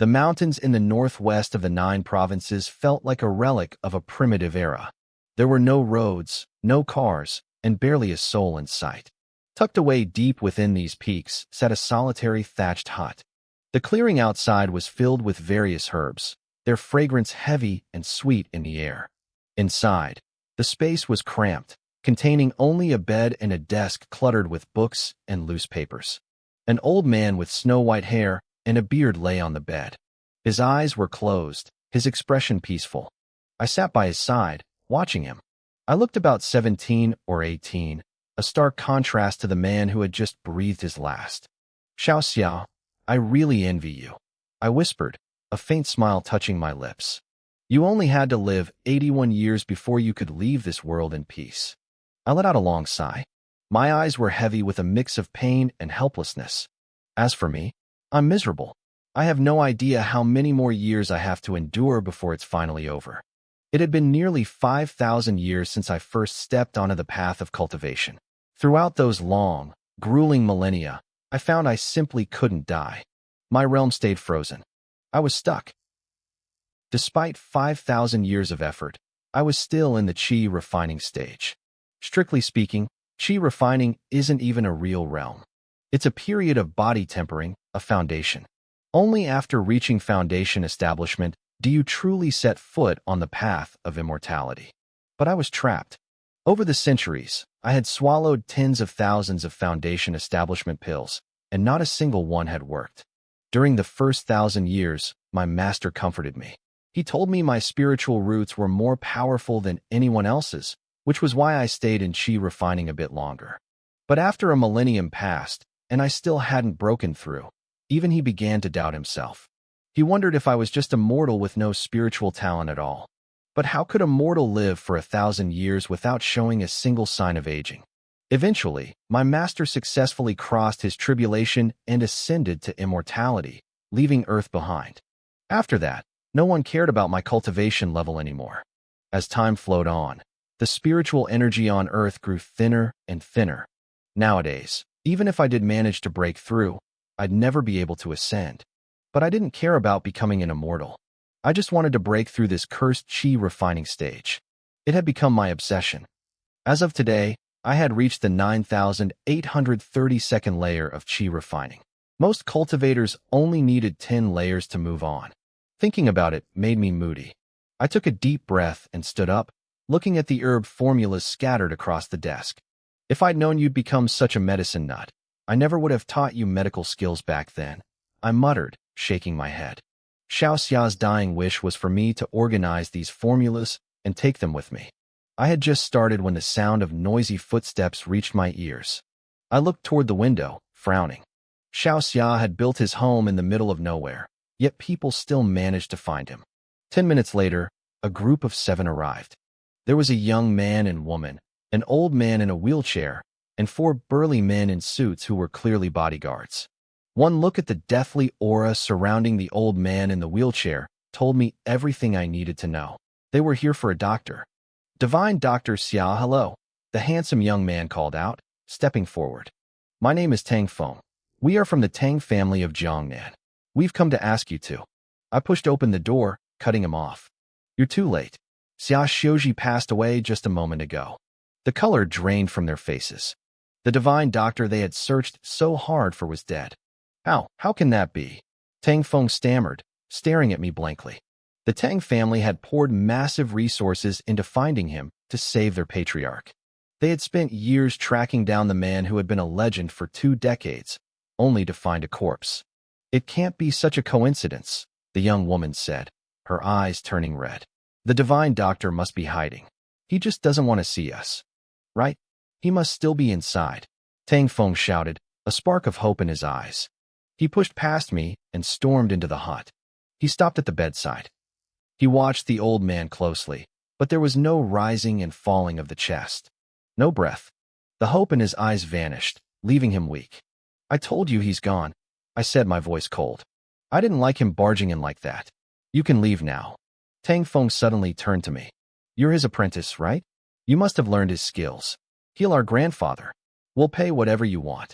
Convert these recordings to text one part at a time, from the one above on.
The mountains in the northwest of the 9 provinces felt like a relic of a primitive era. There were no roads, no cars, and barely a soul in sight. Tucked away deep within these peaks sat a solitary thatched hut. The clearing outside was filled with various herbs, their fragrance heavy and sweet in the air. Inside, the space was cramped, containing only a bed and a desk cluttered with books and loose papers. An old man with snow-white hair and a beard lay on the bed. His eyes were closed, his expression peaceful. I sat by his side, watching him. I looked about 17 or 18, a stark contrast to the man who had just breathed his last. "Xiao Xiao, I really envy you," I whispered, a faint smile touching my lips. "You only had to live 81 years before you could leave this world in peace." I let out a long sigh. My eyes were heavy with a mix of pain and helplessness. As for me, I'm miserable. I have no idea how many more years I have to endure before it's finally over. It had been nearly 5,000 years since I first stepped onto the path of cultivation. Throughout those long, grueling millennia, I found I simply couldn't die. My realm stayed frozen. I was stuck. Despite 5,000 years of effort, I was still in the chi refining stage. Strictly speaking, chi refining isn't even a real realm. It's a period of body tempering, a foundation. Only after reaching foundation establishment do you truly set foot on the path of immortality. But I was trapped. Over the centuries, I had swallowed tens of thousands of foundation establishment pills, and not a single one had worked. During the first 1,000 years, my master comforted me. He told me my spiritual roots were more powerful than anyone else's, which was why I stayed in chi refining a bit longer. But after a millennium passed, and I still hadn't broken through, even he began to doubt himself. He wondered if I was just a mortal with no spiritual talent at all. But how could a mortal live for 1,000 years without showing a single sign of aging? Eventually, my master successfully crossed his tribulation and ascended to immortality, leaving Earth behind. After that, no one cared about my cultivation level anymore. As time flowed on, the spiritual energy on Earth grew thinner and thinner. Nowadays, even if I did manage to break through, I'd never be able to ascend. But I didn't care about becoming an immortal. I just wanted to break through this cursed chi refining stage. It had become my obsession. As of today, I had reached the 9,832nd layer of chi refining. Most cultivators only needed 10 layers to move on. Thinking about it made me moody. I took a deep breath and stood up, looking at the herb formulas scattered across the desk. "If I'd known you'd become such a medicine nut, I never would have taught you medical skills back then," I muttered, shaking my head. Xiao Xia's dying wish was for me to organize these formulas and take them with me. I had just started when the sound of noisy footsteps reached my ears. I looked toward the window, frowning. Xiao Xia had built his home in the middle of nowhere, yet people still managed to find him. 10 minutes later, a group of 7 arrived. There was a young man and woman, an old man in a wheelchair, and 4 burly men in suits who were clearly bodyguards. One look at the deathly aura surrounding the old man in the wheelchair told me everything I needed to know. They were here for a doctor. "Divine Dr. Yahello," the handsome young man called out, stepping forward. "My name is Tang Feng. We are from the Tang family of Jiangnan. We've come to ask you to." I pushed open the door, cutting him off. "You're too late. Xia Xiuji passed away just a moment ago." The color drained from their faces. The divine doctor they had searched so hard for was dead. How can that be?" Tang Feng stammered, staring at me blankly. The Tang family had poured massive resources into finding him to save their patriarch. They had spent years tracking down the man who had been a legend for 2 decades, only to find a corpse. "It can't be such a coincidence," the young woman said, her eyes turning red. "The divine doctor must be hiding. He just doesn't want to see us. Right? He must still be inside," Tang Feng shouted, a spark of hope in his eyes. He pushed past me and stormed into the hut. He stopped at the bedside. He watched the old man closely, but there was no rising and falling of the chest. No breath. The hope in his eyes vanished, leaving him weak. "I told you he's gone," I said, my voice cold. I didn't like him barging in like that. "You can leave now." Tang Feng suddenly turned to me. "You're his apprentice, right? You must have learned his skills. Heal our grandfather. We'll pay whatever you want."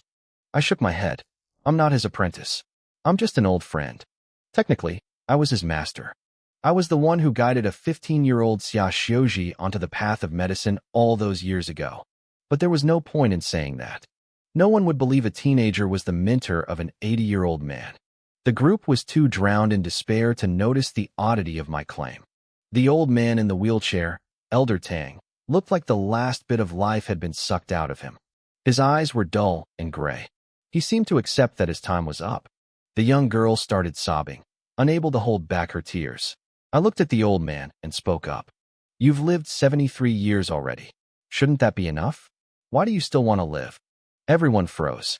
I shook my head. "I'm not his apprentice. I'm just an old friend." Technically, I was his master. I was the one who guided a 15-year-old Xia Xiuji onto the path of medicine all those years ago. But there was no point in saying that. No one would believe a teenager was the mentor of an 80-year-old man. The group was too drowned in despair to notice the oddity of my claim. The old man in the wheelchair, Elder Tang, looked like the last bit of life had been sucked out of him. His eyes were dull and gray. He seemed to accept that his time was up. The young girl started sobbing, unable to hold back her tears. I looked at the old man and spoke up. You've lived 73 years already. Shouldn't that be enough? Why do you still want to live? Everyone froze.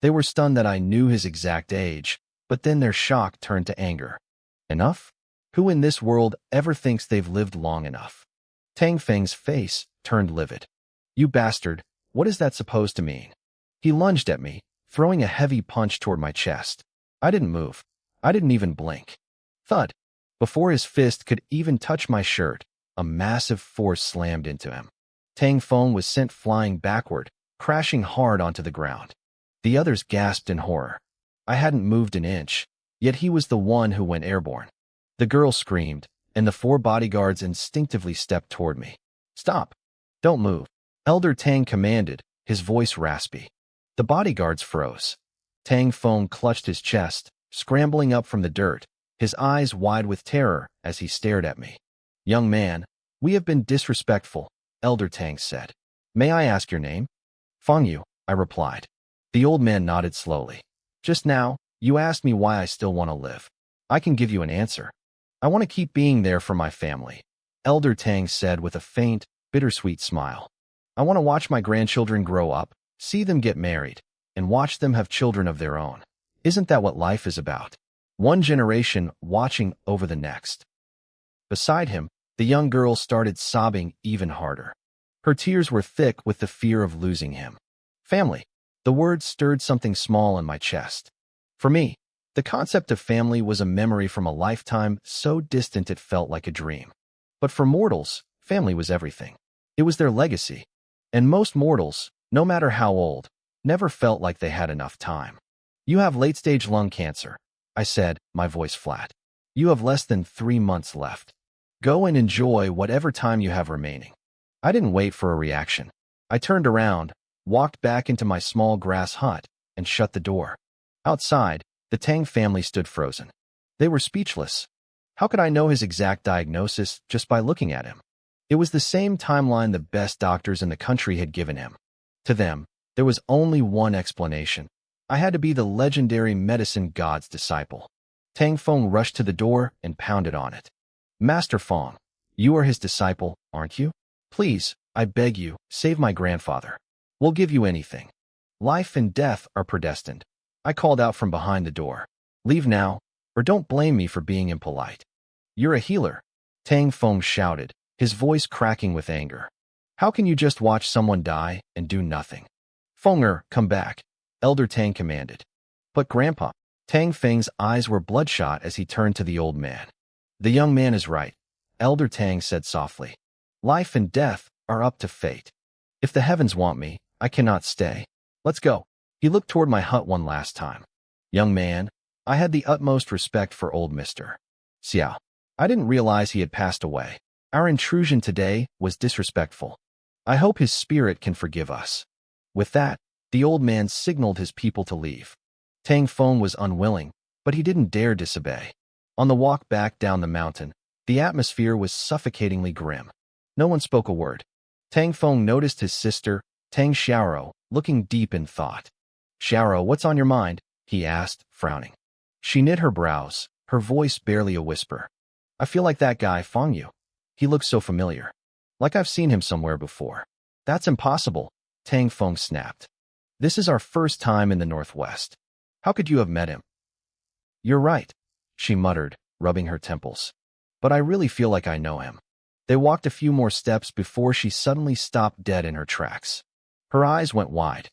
They were stunned that I knew his exact age, but then their shock turned to anger. Enough? Who in this world ever thinks they've lived long enough? Tang Feng's face turned livid. You bastard, what is that supposed to mean? He lunged at me, throwing a heavy punch toward my chest. I didn't move. I didn't even blink. Thud. Before his fist could even touch my shirt, a massive force slammed into him. Tang Feng was sent flying backward, crashing hard onto the ground. The others gasped in horror. I hadn't moved an inch, yet he was the one who went airborne. The girl screamed, and the 4 bodyguards instinctively stepped toward me. Stop! Don't move! Elder Tang commanded, his voice raspy. The bodyguards froze. Tang Feng clutched his chest, scrambling up from the dirt, his eyes wide with terror as he stared at me. Young man, we have been disrespectful, Elder Tang said. May I ask your name? Feng Yu, I replied. The old man nodded slowly. Just now, you asked me why I still want to live. I can give you an answer. I want to keep being there for my family, Elder Tang said with a faint, bittersweet smile. I want to watch my grandchildren grow up, see them get married, and watch them have children of their own. Isn't that what life is about? One generation watching over the next. Beside him, the young girl started sobbing even harder. Her tears were thick with the fear of losing him. Family. The word stirred something small in my chest. For me, the concept of family was a memory from a lifetime so distant it felt like a dream. But for mortals, family was everything. It was their legacy. And most mortals, no matter how old, never felt like they had enough time. You have late-stage lung cancer, I said, my voice flat. You have less than 3 months left. Go and enjoy whatever time you have remaining. I didn't wait for a reaction. I turned around, walked back into my small grass hut, and shut the door. Outside, the Tang family stood frozen. They were speechless. How could I know his exact diagnosis just by looking at him? It was the same timeline the best doctors in the country had given him. To them, there was only one explanation. I had to be the legendary medicine god's disciple. Tang Feng rushed to the door and pounded on it. Master Feng, you are his disciple, aren't you? Please, I beg you, save my grandfather. We'll give you anything. Life and death are predestined. I called out from behind the door. Leave now, or don't blame me for being impolite. You're a healer, Tang Feng shouted, his voice cracking with anger. How can you just watch someone die and do nothing? Fenger, come back, Elder Tang commanded. But Grandpa, Tang Feng's eyes were bloodshot as he turned to the old man. The young man is right, Elder Tang said softly. Life and death are up to fate. If the heavens want me, I cannot stay. Let's go. He looked toward my hut one last time. Young man, I had the utmost respect for old Mr. Xiao. I didn't realize he had passed away. Our intrusion today was disrespectful. I hope his spirit can forgive us. With that, the old man signaled his people to leave. Tang Feng was unwilling, but he didn't dare disobey. On the walk back down the mountain, the atmosphere was suffocatingly grim. No one spoke a word. Tang Feng noticed his sister, Tang Xiaoro, looking deep in thought. Xiaoro, what's on your mind? He asked, frowning. She knit her brows, her voice barely a whisper. I feel like that guy, Feng Yu. He looks so familiar. Like I've seen him somewhere before. That's impossible, Tang Feng snapped. This is our first time in the Northwest. How could you have met him? You're right, she muttered, rubbing her temples. But I really feel like I know him. They walked a few more steps before she suddenly stopped dead in her tracks. Her eyes went wide.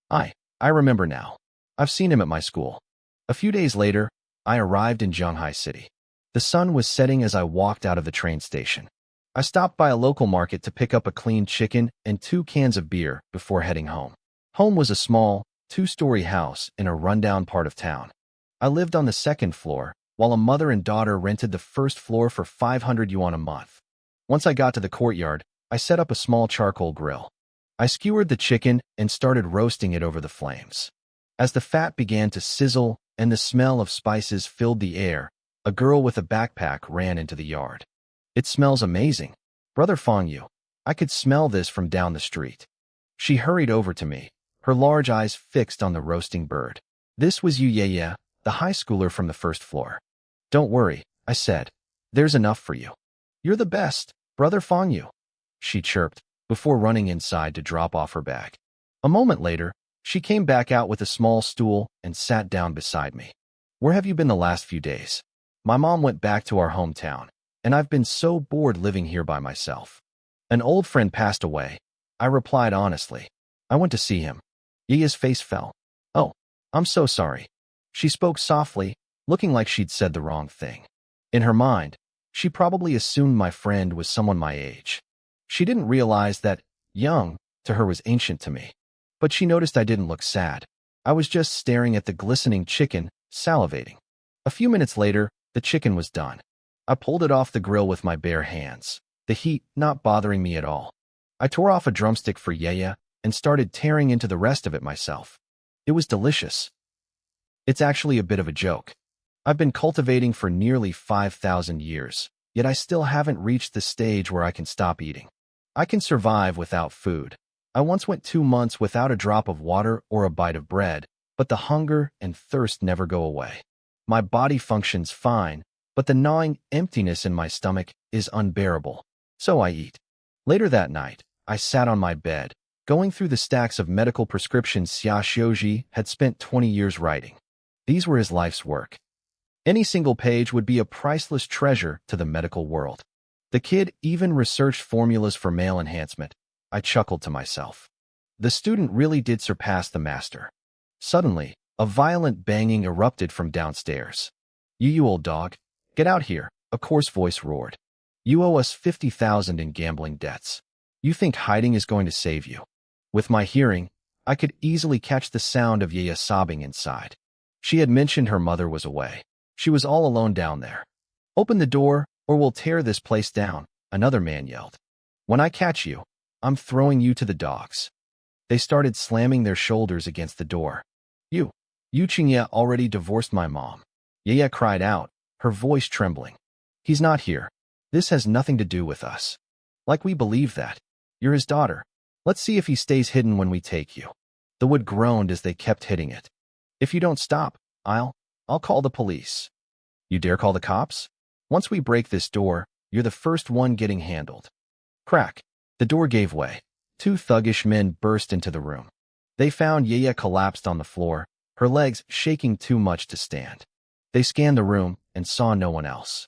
I remember now. I've seen him at my school. A few days later, I arrived in Zhanghai City. The sun was setting as I walked out of the train station. I stopped by a local market to pick up a clean chicken and 2 cans of beer before heading home. Home was a small, 2-story house in a rundown part of town. I lived on the 2nd floor, while a mother and daughter rented the first floor for 500 yuan a month. Once I got to the courtyard, I set up a small charcoal grill. I skewered the chicken and started roasting it over the flames. As the fat began to sizzle and the smell of spices filled the air, a girl with a backpack ran into the yard. "It smells amazing. Brother Fangyu, I could smell this from down the street." She hurried over to me, her large eyes fixed on the roasting bird. This was Yahello, the high schooler from the first floor. "Don't worry," I said. "There's enough for you." "You're the best, Brother Fangyu," she chirped, before running inside to drop off her bag. A moment later, she came back out with a small stool and sat down beside me. "Where have you been the last few days?" "My mom went back to our hometown, and I've been so bored living here by myself." "An old friend passed away," I replied honestly. "I went to see him." Yaya's face fell. "Oh, I'm so sorry." She spoke softly, looking like she'd said the wrong thing. In her mind, she probably assumed my friend was someone my age. She didn't realize that young to her was ancient to me. But she noticed I didn't look sad. I was just staring at the glistening chicken, salivating. A few minutes later, the chicken was done. I pulled it off the grill with my bare hands, the heat not bothering me at all. I tore off a drumstick for Yahello and started tearing into the rest of it myself. It was delicious. It's actually a bit of a joke. I've been cultivating for nearly 5,000 years, yet I still haven't reached the stage where I can stop eating. I can survive without food. I once went 2 months without a drop of water or a bite of bread, but the hunger and thirst never go away. My body functions fine, but the gnawing emptiness in my stomach is unbearable. So I eat. Later that night, I sat on my bed, going through the stacks of medical prescriptions Xia Xiuji had spent 20 years writing. These were his life's work. Any single page would be a priceless treasure to the medical world. The kid even researched formulas for male enhancement. I chuckled to myself. The student really did surpass the master. Suddenly, a violent banging erupted from downstairs. "You old dog, get out here," a coarse voice roared. "You owe us 50,000 in gambling debts. You think hiding is going to save you?" With my hearing, I could easily catch the sound of Yahello sobbing inside. She had mentioned her mother was away. She was all alone down there. "Open the door, or we'll tear this place down," another man yelled. "When I catch you, I'm throwing you to the dogs." They started slamming their shoulders against the door. You Qingye already divorced my mom," Yahello cried out, her voice trembling. "He's not here. This has nothing to do with us. Like we believe that. You're his daughter. Let's see if he stays hidden when we take you." The wood groaned as they kept hitting it. "If you don't stop, I'll call the police." "You dare call the cops? Once we break this door, you're the first one getting handled." Crack. The door gave way. 2 thuggish men burst into the room. They found Yahello collapsed on the floor, her legs shaking too much to stand. They scanned the room and saw no one else.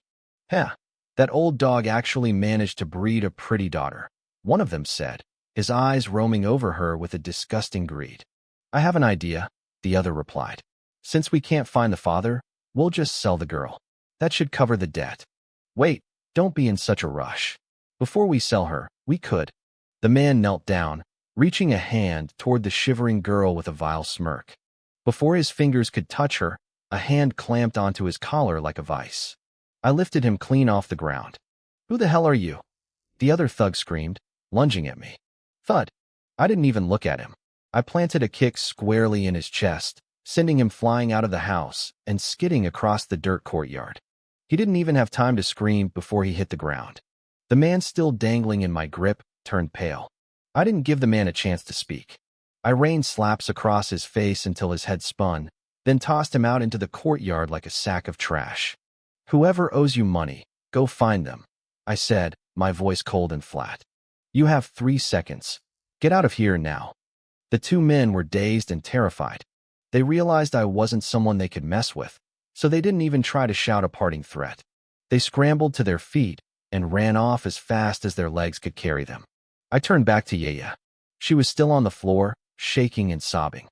"Heh, that old dog actually managed to breed a pretty daughter," one of them said, his eyes roaming over her with a disgusting greed. "I have an idea," the other replied. "Since we can't find the father, we'll just sell the girl. That should cover the debt." "Wait, don't be in such a rush. Before we sell her, we could." The man knelt down, reaching a hand toward the shivering girl with a vile smirk. Before his fingers could touch her, a hand clamped onto his collar like a vice. I lifted him clean off the ground. "Who the hell are you?" the other thug screamed, lunging at me. Thud. I didn't even look at him. I planted a kick squarely in his chest, sending him flying out of the house and skidding across the dirt courtyard. He didn't even have time to scream before he hit the ground. The man still dangling in my grip turned pale. I didn't give the man a chance to speak. I rained slaps across his face until his head spun, then tossed him out into the courtyard like a sack of trash. "Whoever owes you money, go find them," I said, my voice cold and flat. "You have 3 seconds. Get out of here now." The 2 men were dazed and terrified. They realized I wasn't someone they could mess with, so they didn't even try to shout a parting threat. They scrambled to their feet and ran off as fast as their legs could carry them. I turned back to Yahello. She was still on the floor, shaking and sobbing.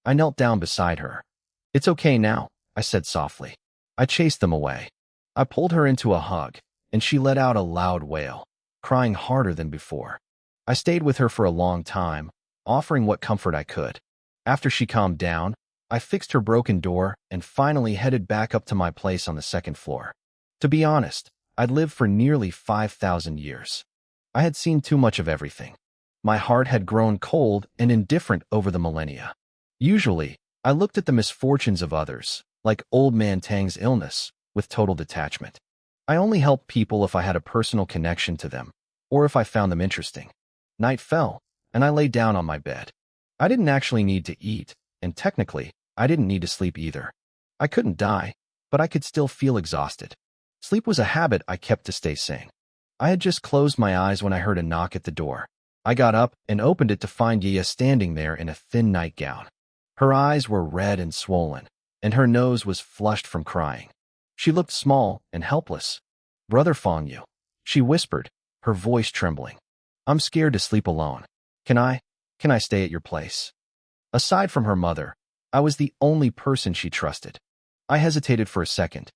I knelt down beside her. "It's okay now," I said softly. I chased them away. I pulled her into a hug, and she let out a loud wail, crying harder than before. I stayed with her for a long time, offering what comfort I could. After she calmed down, I fixed her broken door and finally headed back up to my place on the second floor. To be honest, I'd lived for nearly 5,000 years. I had seen too much of everything. My heart had grown cold and indifferent over the millennia. Usually, I looked at the misfortunes of others, like Old Man Tang's illness, with total detachment. I only helped people if I had a personal connection to them, or if I found them interesting. Night fell, and I lay down on my bed. I didn't actually need to eat, and technically, I didn't need to sleep either. I couldn't die, but I could still feel exhausted. Sleep was a habit I kept to stay sane. I had just closed my eyes when I heard a knock at the door. I got up and opened it to find Yaya standing there in a thin nightgown. Her eyes were red and swollen, and her nose was flushed from crying. She looked small and helpless. "Brother Fangyu," she whispered, her voice trembling. "I'm scared to sleep alone. Can I stay at your place?" Aside from her mother, I was the only person she trusted. I hesitated for a second.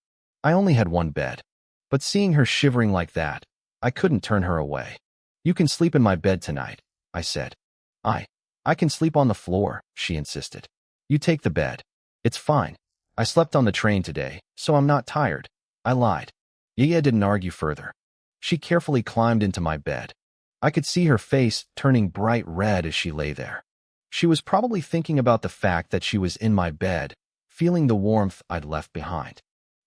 I only had one bed, but seeing her shivering like that, I couldn't turn her away. "You can sleep in my bed tonight," I said. I can sleep on the floor," she insisted. "You take the bed. It's fine. I slept on the train today, so I'm not tired," I lied. Yaya didn't argue further. She carefully climbed into my bed. I could see her face turning bright red as she lay there. She was probably thinking about the fact that she was in my bed, feeling the warmth I'd left behind.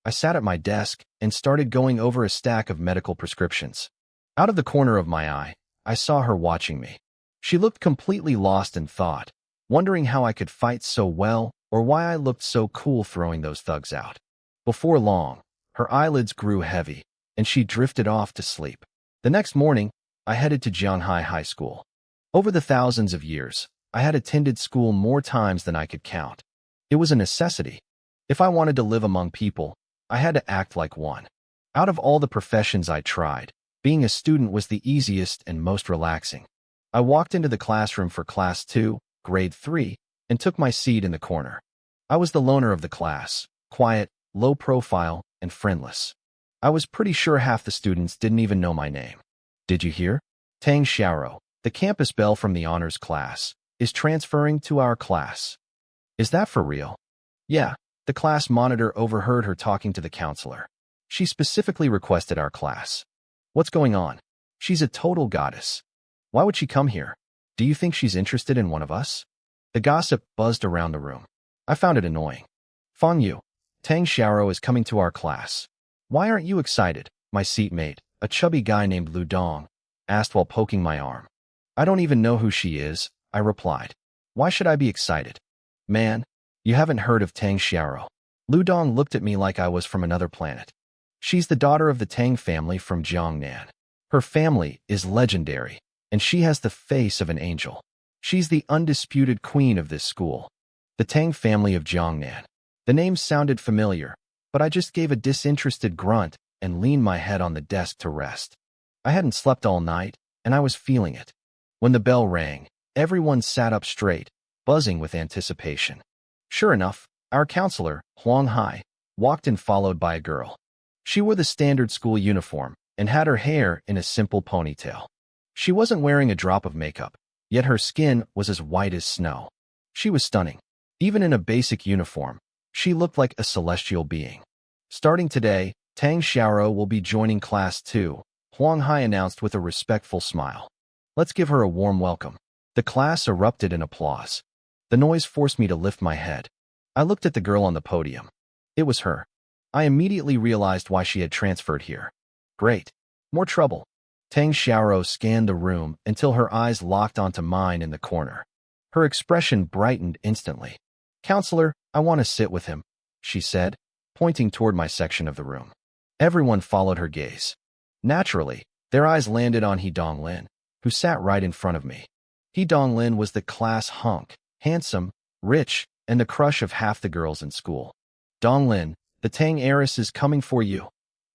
I sat at my desk and started going over a stack of medical prescriptions. Out of the corner of my eye, I saw her watching me. She looked completely lost in thought, wondering how I could fight so well or why I looked so cool throwing those thugs out. Before long, her eyelids grew heavy, and she drifted off to sleep. The next morning, I headed to Jianghai High School. Over the thousands of years, I had attended school more times than I could count. It was a necessity. If I wanted to live among people, I had to act like one. Out of all the professions I tried, being a student was the easiest and most relaxing. I walked into the classroom for Class 2, Grade 3, and took my seat in the corner. I was the loner of the class, quiet, low profile, and friendless. I was pretty sure half the students didn't even know my name. "Did you hear? Tang Xiaoro, the campus belle from the honors class, is transferring to our class." "Is that for real?" "Yeah." The class monitor overheard her talking to the counselor. "She specifically requested our class." "What's going on?" "She's a total goddess." "Why would she come here? Do you think she's interested in one of us?" The gossip buzzed around the room. I found it annoying. "Fangyu, Tang Xiaoro is coming to our class. Why aren't you excited?" My seatmate, a chubby guy named Lu Dong, asked while poking my arm. "I don't even know who she is," I replied. "Why should I be excited?" "Man, you haven't heard of Tang Xiaoro." Lu Dong looked at me like I was from another planet. "She's the daughter of the Tang family from Jiangnan. Her family is legendary, and she has the face of an angel. She's the undisputed queen of this school." The Tang family of Jiangnan. The name sounded familiar, but I just gave a disinterested grunt and leaned my head on the desk to rest. I hadn't slept all night, and I was feeling it. When the bell rang, everyone sat up straight, buzzing with anticipation. Sure enough, our counselor, Huang Hai, walked in followed by a girl. She wore the standard school uniform and had her hair in a simple ponytail. She wasn't wearing a drop of makeup, yet her skin was as white as snow. She was stunning. Even in a basic uniform, she looked like a celestial being. "Starting today, Tang Xiaoro will be joining Class 2, Huang Hai announced with a respectful smile. "Let's give her a warm welcome." The class erupted in applause. The noise forced me to lift my head. I looked at the girl on the podium. It was her. I immediately realized why she had transferred here. Great. More trouble. Tang Xiaoro scanned the room until her eyes locked onto mine in the corner. Her expression brightened instantly. "Counselor, I want to sit with him," she said, pointing toward my section of the room. Everyone followed her gaze. Naturally, their eyes landed on He Donglin, who sat right in front of me. He Donglin was the class hunk, handsome, rich, and the crush of half the girls in school. "Donglin, the Tang heiress is coming for you,"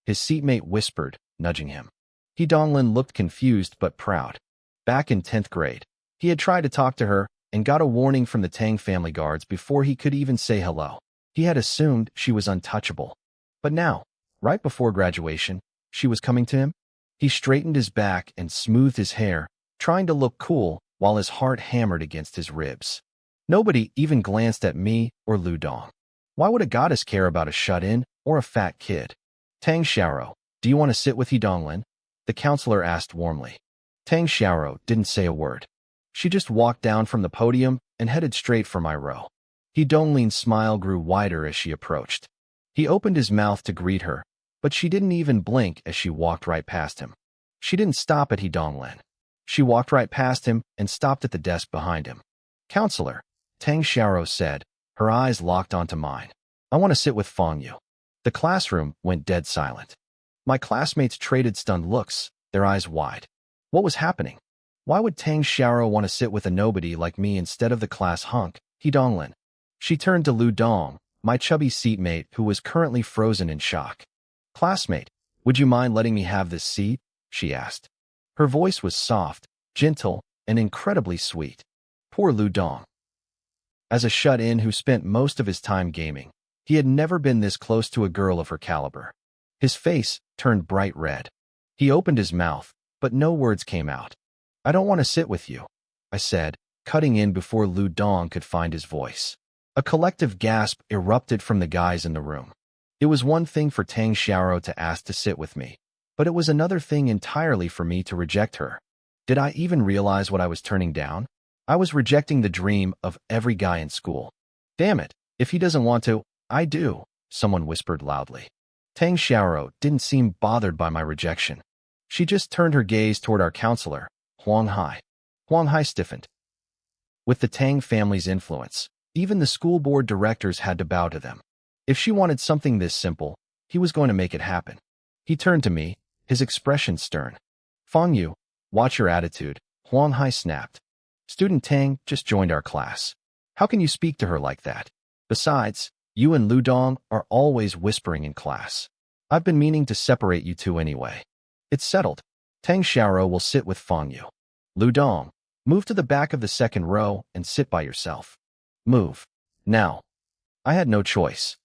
his seatmate whispered, nudging him. He Donglin looked confused but proud. Back in 10th grade, he had tried to talk to her and got a warning from the Tang family guards before he could even say hello. He had assumed she was untouchable. But now, right before graduation, she was coming to him? He straightened his back and smoothed his hair, trying to look cool while his heart hammered against his ribs. Nobody even glanced at me or Lu Dong. Why would a goddess care about a shut-in or a fat kid? Tang Xiaoro, do you want to sit with Donglin? The counselor asked warmly. Tang Xiaoro didn't say a word. She just walked down from the podium and headed straight for my row. Donglin's smile grew wider as she approached. He opened his mouth to greet her, but she didn't even blink as she walked right past him. She didn't stop at Donglin. She walked right past him and stopped at the desk behind him. Counselor, Tang Xiaoro said, her eyes locked onto mine. I want to sit with Yu. The classroom went dead silent. My classmates traded stunned looks, their eyes wide. What was happening? Why would Tang Xiaoro want to sit with a nobody like me instead of the class hunk, Donglin? She turned to Lu Dong, my chubby seatmate who was currently frozen in shock. Classmate, would you mind letting me have this seat? She asked. Her voice was soft, gentle, and incredibly sweet. Poor Lu Dong. As a shut-in who spent most of his time gaming, he had never been this close to a girl of her caliber. His face turned bright red. He opened his mouth, but no words came out. I don't want to sit with you, I said, cutting in before Lu Dong could find his voice. A collective gasp erupted from the guys in the room. It was one thing for Tang Xiaoro to ask to sit with me, but it was another thing entirely for me to reject her. Did I even realize what I was turning down? I was rejecting the dream of every guy in school. Damn it, if he doesn't want to, I do, someone whispered loudly. Tang Xiaoro didn't seem bothered by my rejection. She just turned her gaze toward our counselor, Huang Hai. Huang Hai stiffened. With the Tang family's influence, even the school board directors had to bow to them. If she wanted something this simple, he was going to make it happen. He turned to me, his expression stern. Yu, watch your attitude, Huang Hai snapped. Student Tang just joined our class. How can you speak to her like that? Besides, you and Lu Dong are always whispering in class. I've been meaning to separate you two anyway. It's settled. Tang Xiaoro will sit with Yu. Lu Dong, move to the back of the second row and sit by yourself. Move. Now. I had no choice.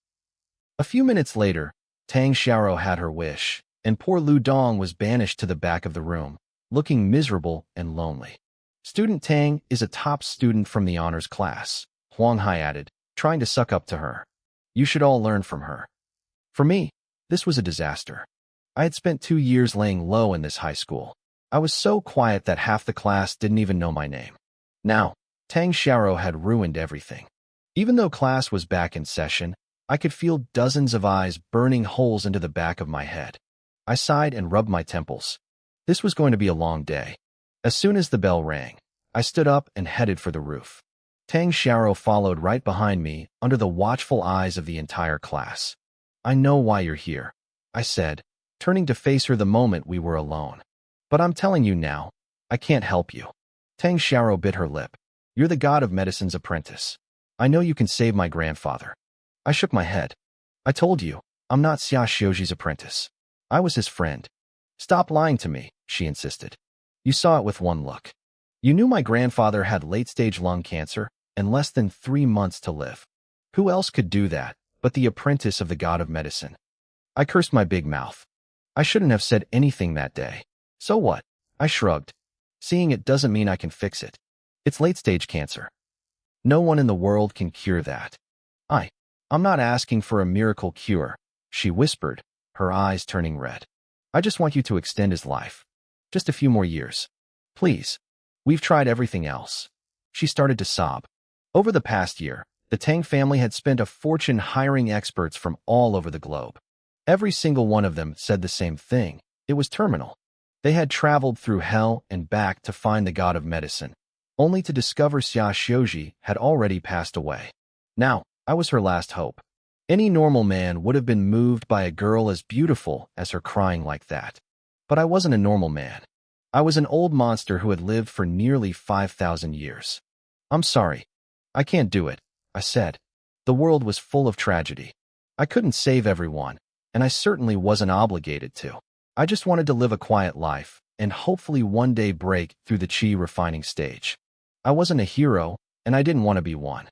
A few minutes later, Tang Xiaoro had her wish, and poor Lu Dong was banished to the back of the room, looking miserable and lonely. Student Tang is a top student from the honors class, Huang Hai added, trying to suck up to her. You should all learn from her. For me, this was a disaster. I had spent 2 years laying low in this high school. I was so quiet that half the class didn't even know my name. Now, Tang Xiaoro had ruined everything. Even though class was back in session, I could feel dozens of eyes burning holes into the back of my head. I sighed and rubbed my temples. This was going to be a long day. As soon as the bell rang, I stood up and headed for the roof. Tang Xiaoro followed right behind me under the watchful eyes of the entire class. I know why you're here, I said, turning to face her the moment we were alone. But I'm telling you now, I can't help you. Tang Xiaoro bit her lip. You're the god of medicine's apprentice. I know you can save my grandfather. I shook my head. I told you, I'm not Xia Xiuji's apprentice. I was his friend. Stop lying to me, she insisted. You saw it with one look. You knew my grandfather had late-stage lung cancer and less than 3 months to live. Who else could do that but the apprentice of the god of medicine? I cursed my big mouth. I shouldn't have said anything that day. So what? I shrugged. Seeing it doesn't mean I can fix it. It's late-stage cancer. No one in the world can cure that. I'm not asking for a miracle cure, she whispered, her eyes turning red. I just want you to extend his life. Just a few more years. Please. We've tried everything else. She started to sob. Over the past year, the Tang family had spent a fortune hiring experts from all over the globe. Every single one of them said the same thing. It was terminal. They had traveled through hell and back to find the god of medicine, only to discover Xia Xiuji had already passed away. Now, I was her last hope. Any normal man would have been moved by a girl as beautiful as her crying like that. But I wasn't a normal man. I was an old monster who had lived for nearly 5,000 years. I'm sorry. I can't do it, I said. The world was full of tragedy. I couldn't save everyone, and I certainly wasn't obligated to. I just wanted to live a quiet life and hopefully one day break through the chi refining stage. I wasn't a hero, and I didn't want to be one.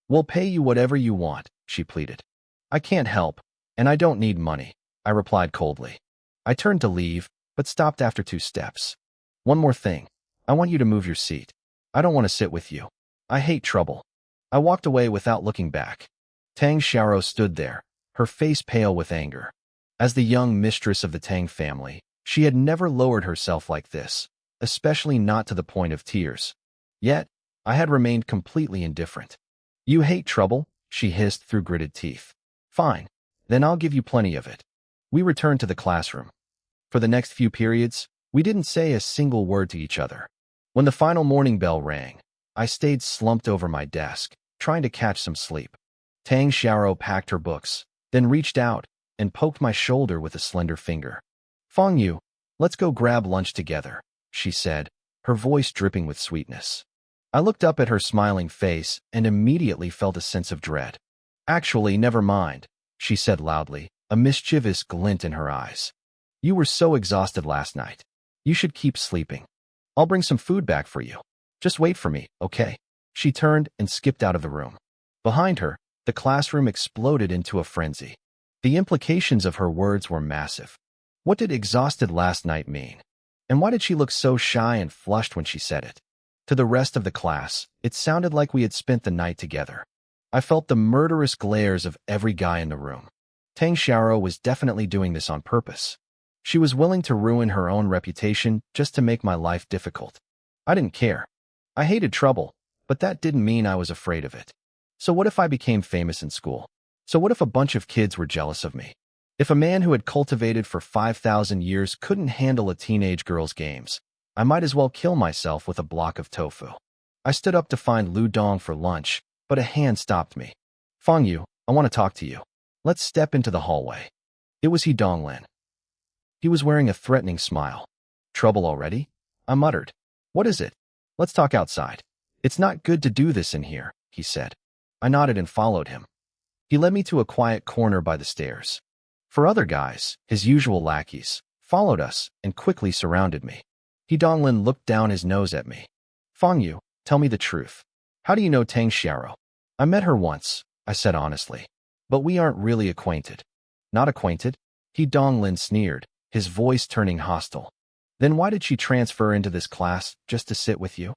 We'll pay you whatever you want, she pleaded. I can't help, and I don't need money, I replied coldly. I turned to leave, but stopped after 2 steps. One more thing. I want you to move your seat. I don't want to sit with you. I hate trouble. I walked away without looking back. Tang Xiaoro stood there, her face pale with anger. As the young mistress of the Tang family, she had never lowered herself like this, especially not to the point of tears. Yet, I had remained completely indifferent. You hate trouble? She hissed through gritted teeth. Fine, then I'll give you plenty of it. We returned to the classroom. For the next few periods, we didn't say a single word to each other. When the final morning bell rang, I stayed slumped over my desk, trying to catch some sleep. Tang Xiaoro packed her books, then reached out and poked my shoulder with a slender finger. Fang Yu, let's go grab lunch together, she said, her voice dripping with sweetness. I looked up at her smiling face and immediately felt a sense of dread. Actually, never mind, she said loudly, a mischievous glint in her eyes. You were so exhausted last night. You should keep sleeping. I'll bring some food back for you. Just wait for me, okay? She turned and skipped out of the room. Behind her, the classroom exploded into a frenzy. The implications of her words were massive. What did exhausted last night mean? And why did she look so shy and flushed when she said it? To the rest of the class, it sounded like we had spent the night together. I felt the murderous glares of every guy in the room. Tang Xiaoro was definitely doing this on purpose. She was willing to ruin her own reputation just to make my life difficult. I didn't care. I hated trouble, but that didn't mean I was afraid of it. So what if I became famous in school? So what if a bunch of kids were jealous of me? If a man who had cultivated for 5,000 years couldn't handle a teenage girl's games, I might as well kill myself with a block of tofu. I stood up to find Lu Dong for lunch, but a hand stopped me. Fang Yu, I want to talk to you. Let's step into the hallway. It was He Donglin. He was wearing a threatening smile. Trouble already? I muttered. What is it? Let's talk outside. It's not good to do this in here, he said. I nodded and followed him. He led me to a quiet corner by the stairs. Four other guys, his usual lackeys, followed us and quickly surrounded me. He Donglin looked down his nose at me. Fang Yu, tell me the truth. How do you know Tang Xiaoro? I met her once, I said honestly. But we aren't really acquainted. Not acquainted? He Donglin sneered, his voice turning hostile. Then why did she transfer into this class just to sit with you?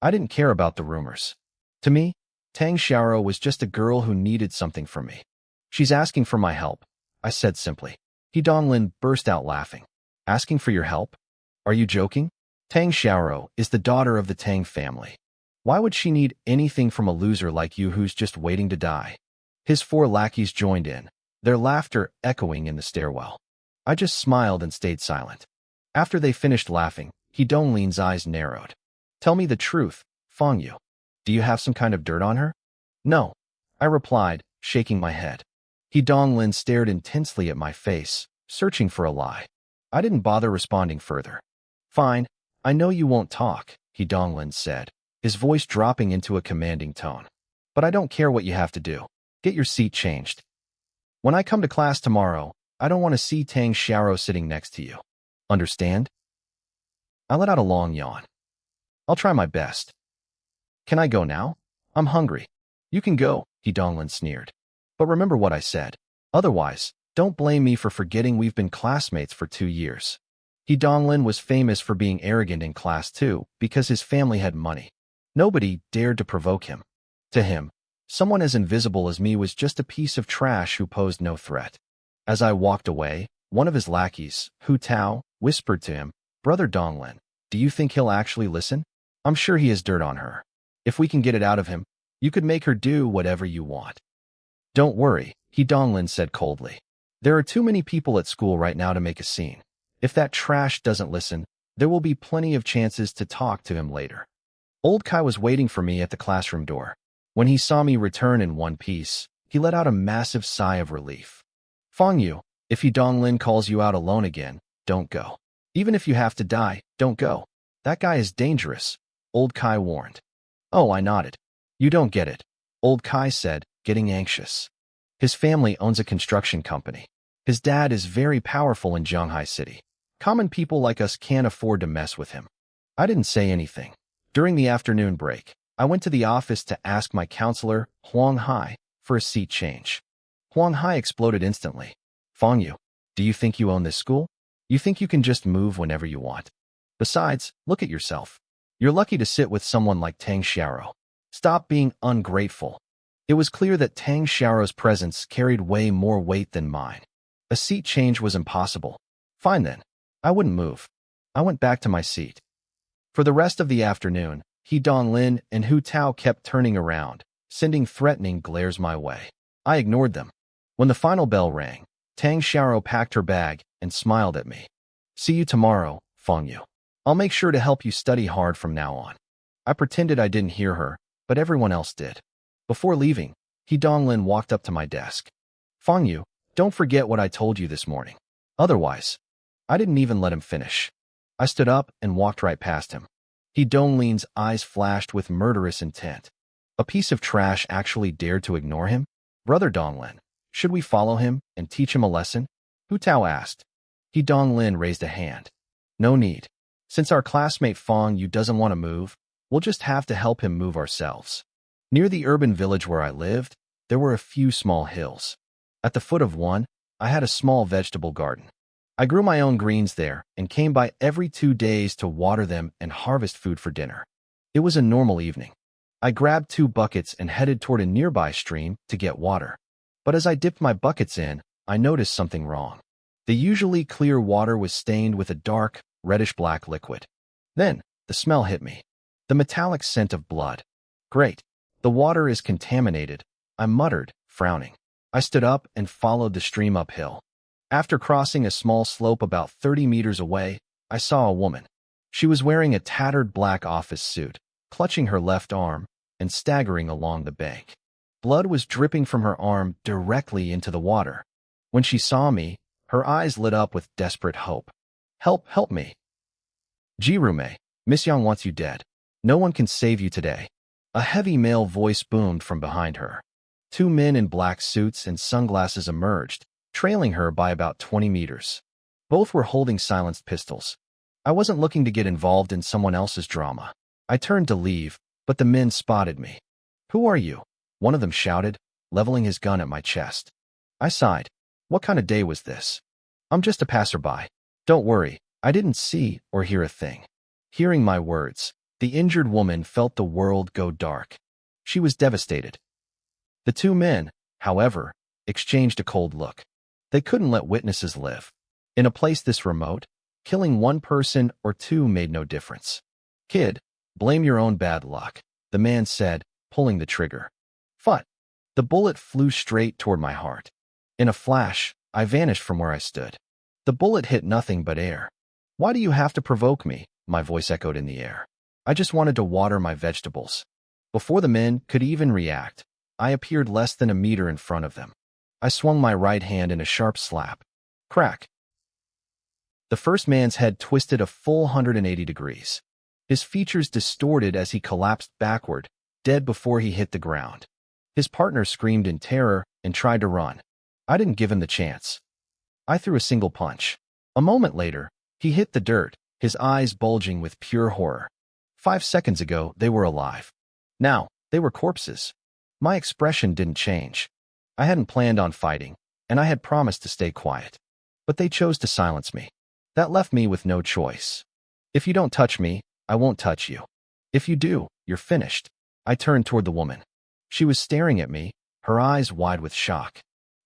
I didn't care about the rumors. To me, Tang Xiaoro was just a girl who needed something from me. She's asking for my help, I said simply. He Donglin burst out laughing. Asking for your help? Are you joking? Tang Xiaoro is the daughter of the Tang family. Why would she need anything from a loser like you who's just waiting to die? His four lackeys joined in, their laughter echoing in the stairwell. I just smiled and stayed silent. After they finished laughing, He Donglin's eyes narrowed. Tell me the truth, Fang Yu. Do you have some kind of dirt on her? No, I replied, shaking my head. He Donglin stared intensely at my face, searching for a lie. I didn't bother responding further. Fine, I know you won't talk, He Donglin said, his voice dropping into a commanding tone. But I don't care what you have to do. Get your seat changed. When I come to class tomorrow, I don't want to see Tang Xiaoro sitting next to you. Understand? I let out a long yawn. I'll try my best. Can I go now? I'm hungry. You can go, He Donglin sneered. But remember what I said. Otherwise, don't blame me for forgetting we've been classmates for 2 years. He Donglin was famous for being arrogant in class too, because his family had money. Nobody dared to provoke him. To him, someone as invisible as me was just a piece of trash who posed no threat. As I walked away, one of his lackeys, Hu Tao, whispered to him, Brother Donglin, do you think he'll actually listen? I'm sure he has dirt on her. If we can get it out of him, you could make her do whatever you want. Don't worry, He Donglin said coldly. There are too many people at school right now to make a scene. If that trash doesn't listen, there will be plenty of chances to talk to him later. Old Kai was waiting for me at the classroom door. When he saw me return in one piece, he let out a massive sigh of relief. Fang Yu, if He Donglin calls you out alone again, don't go. Even if you have to die, don't go. That guy is dangerous, Old Kai warned. Oh, I nodded. You don't get it, Old Kai said, getting anxious. His family owns a construction company. His dad is very powerful in Zhanghai City. Common people like us can't afford to mess with him. I didn't say anything. During the afternoon break, I went to the office to ask my counselor, Huang Hai, for a seat change. Huang Hai exploded instantly. Fang Yu, do you think you own this school? You think you can just move whenever you want? Besides, look at yourself. You're lucky to sit with someone like Tang Xiaoro. Stop being ungrateful. It was clear that Tang Xiao's presence carried way more weight than mine. A seat change was impossible. Fine then. I wouldn't move. I went back to my seat. For the rest of the afternoon, He Donglin and Hu Tao kept turning around, sending threatening glares my way. I ignored them. When the final bell rang, Tang Xiao packed her bag and smiled at me. See you tomorrow, Feng Yu. I'll make sure to help you study hard from now on. I pretended I didn't hear her, but everyone else did. Before leaving, He Donglin walked up to my desk. Feng Yu, don't forget what I told you this morning. Otherwise, I didn't even let him finish. I stood up and walked right past him. He Donglin's eyes flashed with murderous intent. A piece of trash actually dared to ignore him? Brother Donglin, should we follow him and teach him a lesson? Hu Tao asked. He Donglin raised a hand. No need. Since our classmate Feng Yu doesn't want to move, we'll just have to help him move ourselves. Near the urban village where I lived, there were a few small hills. At the foot of one, I had a small vegetable garden. I grew my own greens there and came by every 2 days to water them and harvest food for dinner. It was a normal evening. I grabbed 2 buckets and headed toward a nearby stream to get water. But as I dipped my buckets in, I noticed something wrong. The usually clear water was stained with a dark, reddish-black liquid. Then, the smell hit me. The metallic scent of blood. Great. The water is contaminated, I muttered, frowning. I stood up and followed the stream uphill. After crossing a small slope about 30 meters away, I saw a woman. She was wearing a tattered black office suit, clutching her left arm, and staggering along the bank. Blood was dripping from her arm directly into the water. When she saw me, her eyes lit up with desperate hope. Help me. Jirume, Miss Yang wants you dead. No one can save you today. A heavy male voice boomed from behind her. 2 men in black suits and sunglasses emerged, trailing her by about 20 meters. Both were holding silenced pistols. I wasn't looking to get involved in someone else's drama. I turned to leave, but the men spotted me. Who are you? One of them shouted, leveling his gun at my chest. I sighed. What kind of day was this? I'm just a passerby. Don't worry, I didn't see or hear a thing. Hearing my words, the injured woman felt the world go dark. She was devastated. The 2 men, however, exchanged a cold look. They couldn't let witnesses live. In a place this remote, killing 1 person or 2 made no difference. Kid, blame your own bad luck, the man said, pulling the trigger. Phut! The bullet flew straight toward my heart. In a flash, I vanished from where I stood. The bullet hit nothing but air. Why do you have to provoke me? My voice echoed in the air. I just wanted to water my vegetables. Before the men could even react, I appeared less than a meter in front of them. I swung my right hand in a sharp slap. Crack. The first man's head twisted a full 180 degrees. His features distorted as he collapsed backward, dead before he hit the ground. His partner screamed in terror and tried to run. I didn't give him the chance. I threw a single punch. A moment later, he hit the dirt, his eyes bulging with pure horror. 5 seconds ago, they were alive. Now, they were corpses. My expression didn't change. I hadn't planned on fighting, and I had promised to stay quiet. But they chose to silence me. That left me with no choice. If you don't touch me, I won't touch you. If you do, you're finished. I turned toward the woman. She was staring at me, her eyes wide with shock.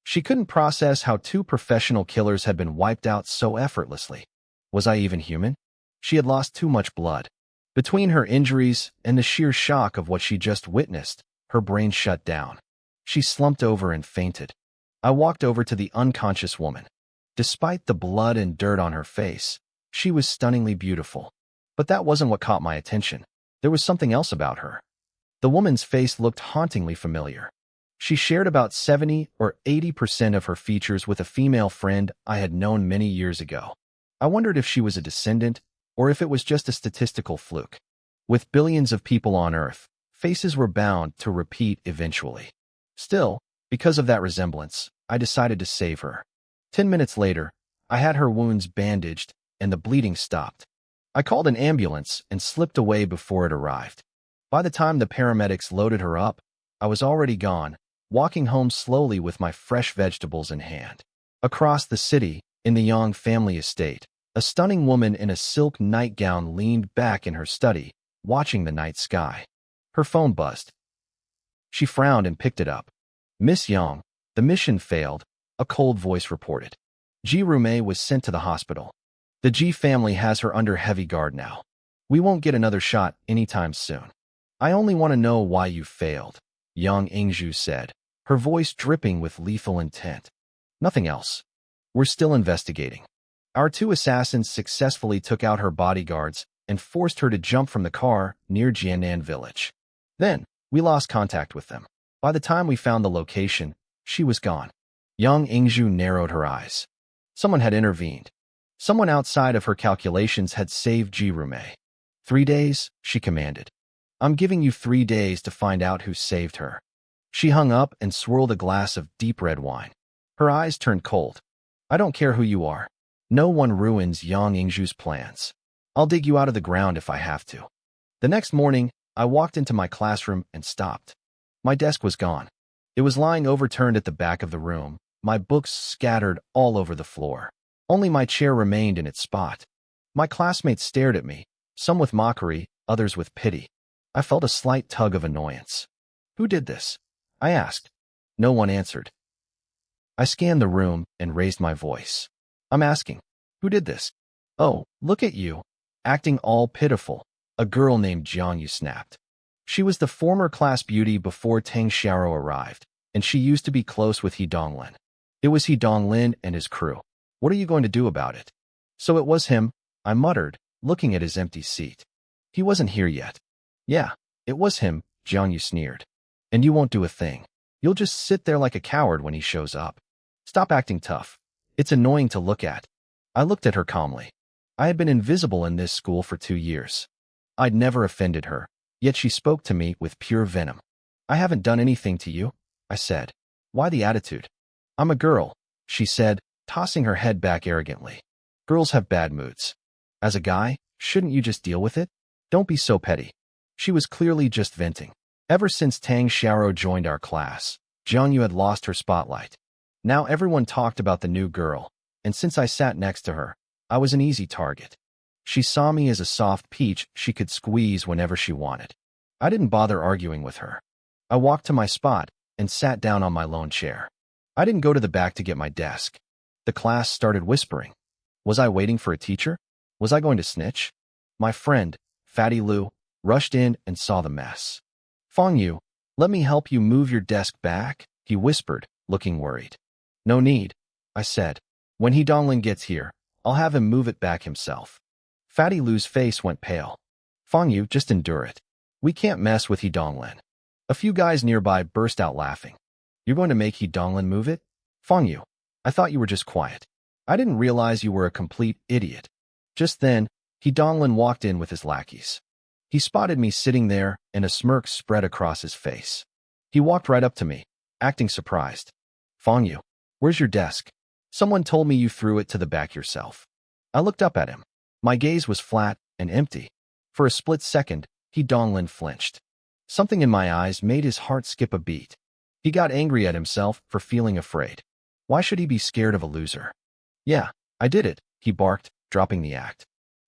She couldn't process how 2 professional killers had been wiped out so effortlessly. Was I even human? She had lost too much blood. Between her injuries and the sheer shock of what she just witnessed, her brain shut down. She slumped over and fainted. I walked over to the unconscious woman. Despite the blood and dirt on her face, she was stunningly beautiful. But that wasn't what caught my attention. There was something else about her. The woman's face looked hauntingly familiar. She shared about 70 or 80% of her features with a female friend I had known many years ago. I wondered if she was a descendant or if it was just a statistical fluke. With billions of people on Earth, faces were bound to repeat eventually. Still, because of that resemblance, I decided to save her. 10 minutes later, I had her wounds bandaged and the bleeding stopped. I called an ambulance and slipped away before it arrived. By the time the paramedics loaded her up, I was already gone, walking home slowly with my fresh vegetables in hand. Across the city, in the Yang family estate, a stunning woman in a silk nightgown leaned back in her study, watching the night sky. Her phone buzzed. She frowned and picked it up. Miss Yang, the mission failed, a cold voice reported. Ji Rume was sent to the hospital. The Ji family has her under heavy guard now. We won't get another shot anytime soon. I only want to know why you failed, Yang Ingzhu said, her voice dripping with lethal intent. Nothing else. We're still investigating. Our 2 assassins successfully took out her bodyguards and forced her to jump from the car near Jianan village. Then, we lost contact with them. By the time we found the location, she was gone. Yang Ingzhu narrowed her eyes. Someone had intervened. Someone outside of her calculations had saved Ji Rume. 3 days, she commanded. I'm giving you 3 days to find out who saved her. She hung up and swirled a glass of deep red wine. Her eyes turned cold. I don't care who you are. No one ruins Yang Ingzhu's plans. I'll dig you out of the ground if I have to. The next morning, I walked into my classroom and stopped. My desk was gone. It was lying overturned at the back of the room, my books scattered all over the floor. Only my chair remained in its spot. My classmates stared at me, some with mockery, others with pity. I felt a slight tug of annoyance. Who did this? I asked. No one answered. I scanned the room and raised my voice. I'm asking, who did this? Oh, look at you. Acting all pitiful. A girl named Jiang Yu snapped. She was the former class beauty before Tang Xiao arrived, and she used to be close with He Donglin. It was He Donglin and his crew. What are you going to do about it? So it was him, I muttered, looking at his empty seat. He wasn't here yet. Yeah, it was him, Jiang Yu sneered. And you won't do a thing. You'll just sit there like a coward when he shows up. Stop acting tough. It's annoying to look at. I looked at her calmly. I had been invisible in this school for 2 years. I'd never offended her, yet she spoke to me with pure venom. I haven't done anything to you, I said. Why the attitude? I'm a girl, she said, tossing her head back arrogantly. Girls have bad moods. As a guy, shouldn't you just deal with it? Don't be so petty. She was clearly just venting. Ever since Tang Xiao joined our class, Jiang Yu had lost her spotlight. Now everyone talked about the new girl, and since I sat next to her, I was an easy target. She saw me as a soft peach she could squeeze whenever she wanted. I didn't bother arguing with her. I walked to my spot and sat down on my lone chair. I didn't go to the back to get my desk. The class started whispering. Was I waiting for a teacher? Was I going to snitch? My friend, Fatty Lu, rushed in and saw the mess. Fong Yu, let me help you move your desk back, he whispered, looking worried. No need, I said. When He Donglin gets here, I'll have him move it back himself. Fatty Lu's face went pale. Fong Yu, just endure it. We can't mess with He Donglin. A few guys nearby burst out laughing. You're going to make He Donglin move it? Fong Yu, I thought you were just quiet. I didn't realize you were a complete idiot. Just then, He Donglin walked in with his lackeys. He spotted me sitting there, and a smirk spread across his face. He walked right up to me, acting surprised. Fong Yu, where's your desk? Someone told me you threw it to the back yourself. I looked up at him. My gaze was flat and empty. For a split second, He Donglin flinched. Something in my eyes made his heart skip a beat. He got angry at himself for feeling afraid. Why should he be scared of a loser? Yeah, I did it, he barked, dropping the act.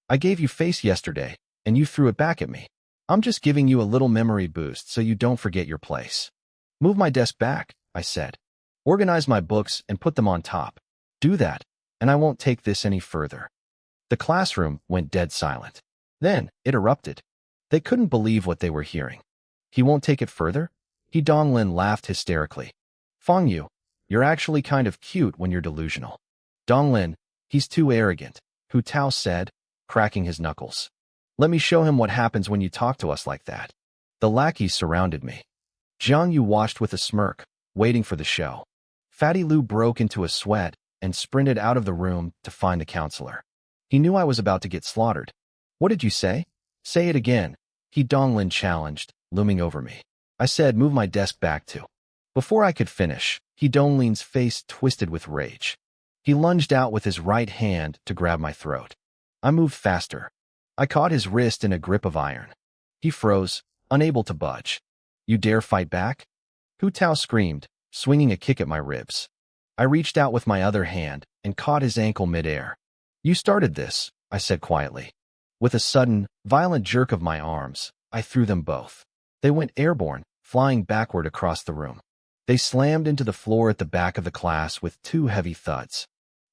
I gave you face yesterday, and you threw it back at me. I'm just giving you a little memory boost so you don't forget your place. Move my desk back, I said. Organize my books and put them on top. Do that, and I won't take this any further. The classroom went dead silent. Then, it erupted. They couldn't believe what they were hearing. He won't take it further? He Donglin laughed hysterically. Fong Yu, you're actually kind of cute when you're delusional. Donglin, he's too arrogant, Hu Tao said, cracking his knuckles. Let me show him what happens when you talk to us like that. The lackeys surrounded me. Jiang Yu watched with a smirk, waiting for the show. Fatty Lu broke into a sweat and sprinted out of the room to find the counselor. He knew I was about to get slaughtered. What did you say? Say it again, He Donglin challenged, looming over me. I said move my desk back too. Before I could finish, He Donglin's face twisted with rage. He lunged out with his right hand to grab my throat. I moved faster. I caught his wrist in a grip of iron. He froze, unable to budge. You dare fight back? Hu Tao screamed, swinging a kick at my ribs. I reached out with my other hand and caught his ankle midair. You started this, I said quietly. With a sudden, violent jerk of my arms, I threw them both. They went airborne, flying backward across the room. They slammed into the floor at the back of the class with 2 heavy thuds.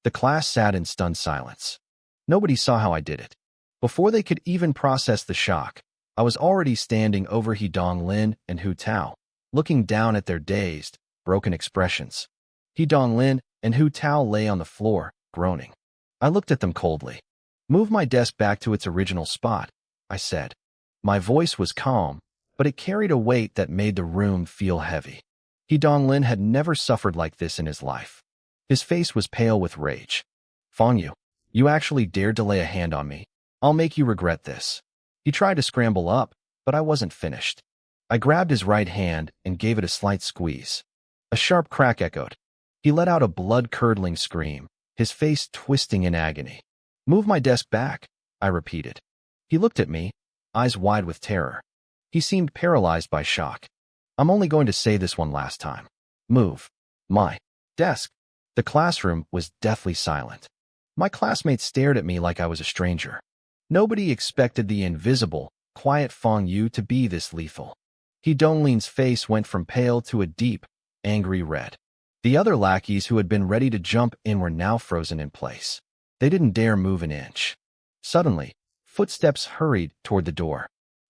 The class sat in stunned silence. Nobody saw how I did it. Before they could even process the shock, I was already standing over He Donglin and Hu Tao, looking down at their dazed, broken expressions. He Donglin and Hu Tao lay on the floor, groaning. I looked at them coldly. "Move my desk back to its original spot," I said. My voice was calm, but it carried a weight that made the room feel heavy. He Donglin had never suffered like this in his life. His face was pale with rage. "Fangyu, you actually dared to lay a hand on me. I'll make you regret this." He tried to scramble up, but I wasn't finished. I grabbed his right hand and gave it a slight squeeze. A sharp crack echoed. He let out a blood-curdling scream, his face twisting in agony. "Move my desk back," I repeated. He looked at me, eyes wide with terror. He seemed paralyzed by shock. "I'm only going to say this one last time. Move my desk." The classroom was deathly silent. My classmates stared at me like I was a stranger. Nobody expected the invisible, quiet Fangyu to be this lethal. He Donglin's face went from pale to a deep, angry red. The other lackeys who had been ready to jump in were now frozen in place. They didn't dare move an inch. Suddenly, footsteps hurried toward the door.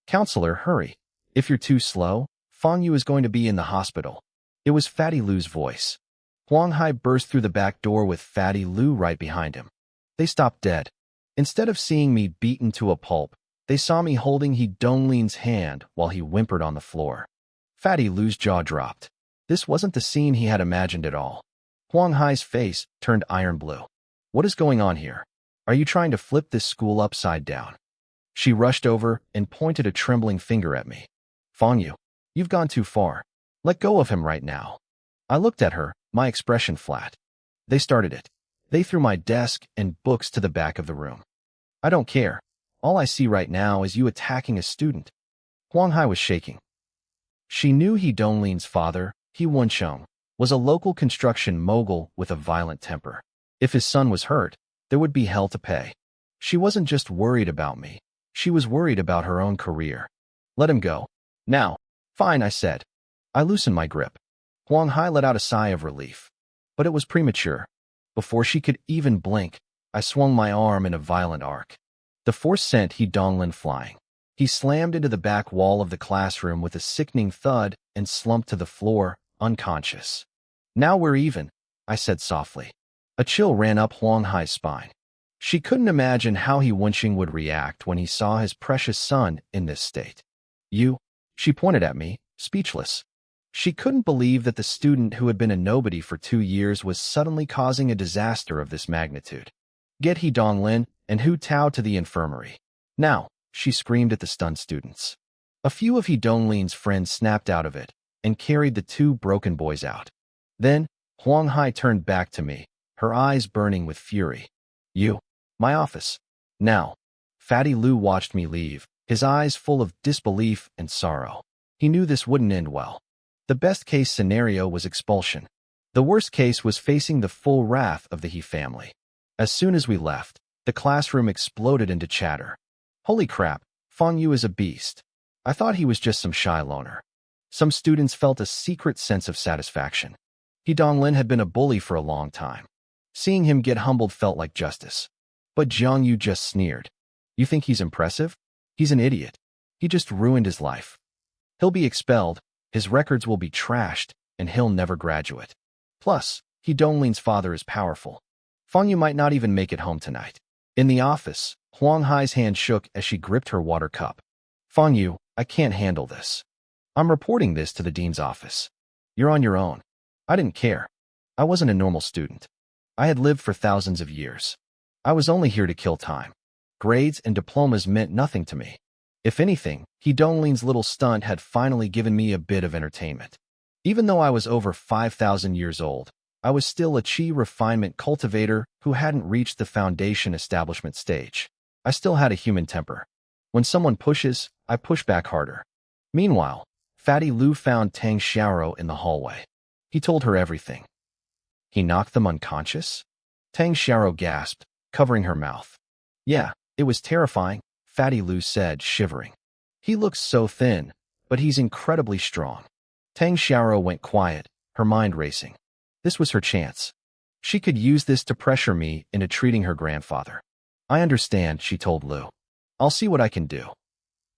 "Counselor, hurry. If you're too slow, Fangyu is going to be in the hospital." It was Fatty Lu's voice. Huang Hai burst through the back door with Fatty Lu right behind him. They stopped dead. Instead of seeing me beaten to a pulp, they saw me holding He Donglin's hand while he whimpered on the floor. Fatty Lu's jaw dropped. This wasn't the scene he had imagined at all. Huang Hai's face turned iron blue. "What is going on here? Are you trying to flip this school upside down?" She rushed over and pointed a trembling finger at me. "Fangyu, you've gone too far. Let go of him right now." I looked at her, my expression flat. "They started it. They threw my desk and books to the back of the room. I don't care. All I see right now is you attacking a student." Huang Hai was shaking. She knew He Donglin's father, He Wencheng, was a local construction mogul with a violent temper. If his son was hurt, there would be hell to pay. She wasn't just worried about me. She was worried about her own career. "Let him go. Now." "Fine," I said. I loosened my grip. Huang Hai let out a sigh of relief. But it was premature. Before she could even blink, I swung my arm in a violent arc. The force sent He Donglin flying. He slammed into the back wall of the classroom with a sickening thud and slumped to the floor, unconscious. "Now we're even," I said softly. A chill ran up Huang Hai's spine. She couldn't imagine how He Wencheng would react when he saw his precious son in this state. "You?" She pointed at me, speechless. She couldn't believe that the student who had been a nobody for 2 years was suddenly causing a disaster of this magnitude. "Get He Donglin and Hu Tao to the infirmary. Now," she screamed at the stunned students. A few of He Donglin's friends snapped out of it and carried the 2 broken boys out. Then, Huang Hai turned back to me, her eyes burning with fury. "You. My office. Now." Fatty Lu watched me leave, his eyes full of disbelief and sorrow. He knew this wouldn't end well. The best-case scenario was expulsion. The worst case was facing the full wrath of the He family. As soon as we left, the classroom exploded into chatter. "Holy crap, Fangyu is a beast." I thought he was just some shy loner. Some students felt a secret sense of satisfaction. He Donglin had been a bully for a long time. Seeing him get humbled felt like justice. But Jiang Yu just sneered. "You think he's impressive? He's an idiot. He just ruined his life. He'll be expelled, his records will be trashed, and he'll never graduate. Plus, He Donglin's father is powerful. Fangyu might not even make it home tonight." In the office, Huang Hai's hand shook as she gripped her water cup. "Fangyu, I can't handle this. I'm reporting this to the dean's office. You're on your own." I didn't care. I wasn't a normal student. I had lived for thousands of years. I was only here to kill time. Grades and diplomas meant nothing to me. If anything, He Donglin's little stunt had finally given me a bit of entertainment. Even though I was over 5,000 years old, I was still a chi refinement cultivator who hadn't reached the foundation establishment stage. I still had a human temper. When someone pushes, I push back harder. Meanwhile, Fatty Lu found Tang Xiaoro in the hallway. He told her everything. "He knocked them unconscious?" Tang Xiaoro gasped, covering her mouth. "Yeah, it was terrifying," Fatty Lu said, shivering. "He looks so thin, but he's incredibly strong. Tang Xiaoro went quiet, her mind racing. This was her chance. She could use this to pressure me into treating her grandfather. I understand, she told Lu. I'll see what I can do.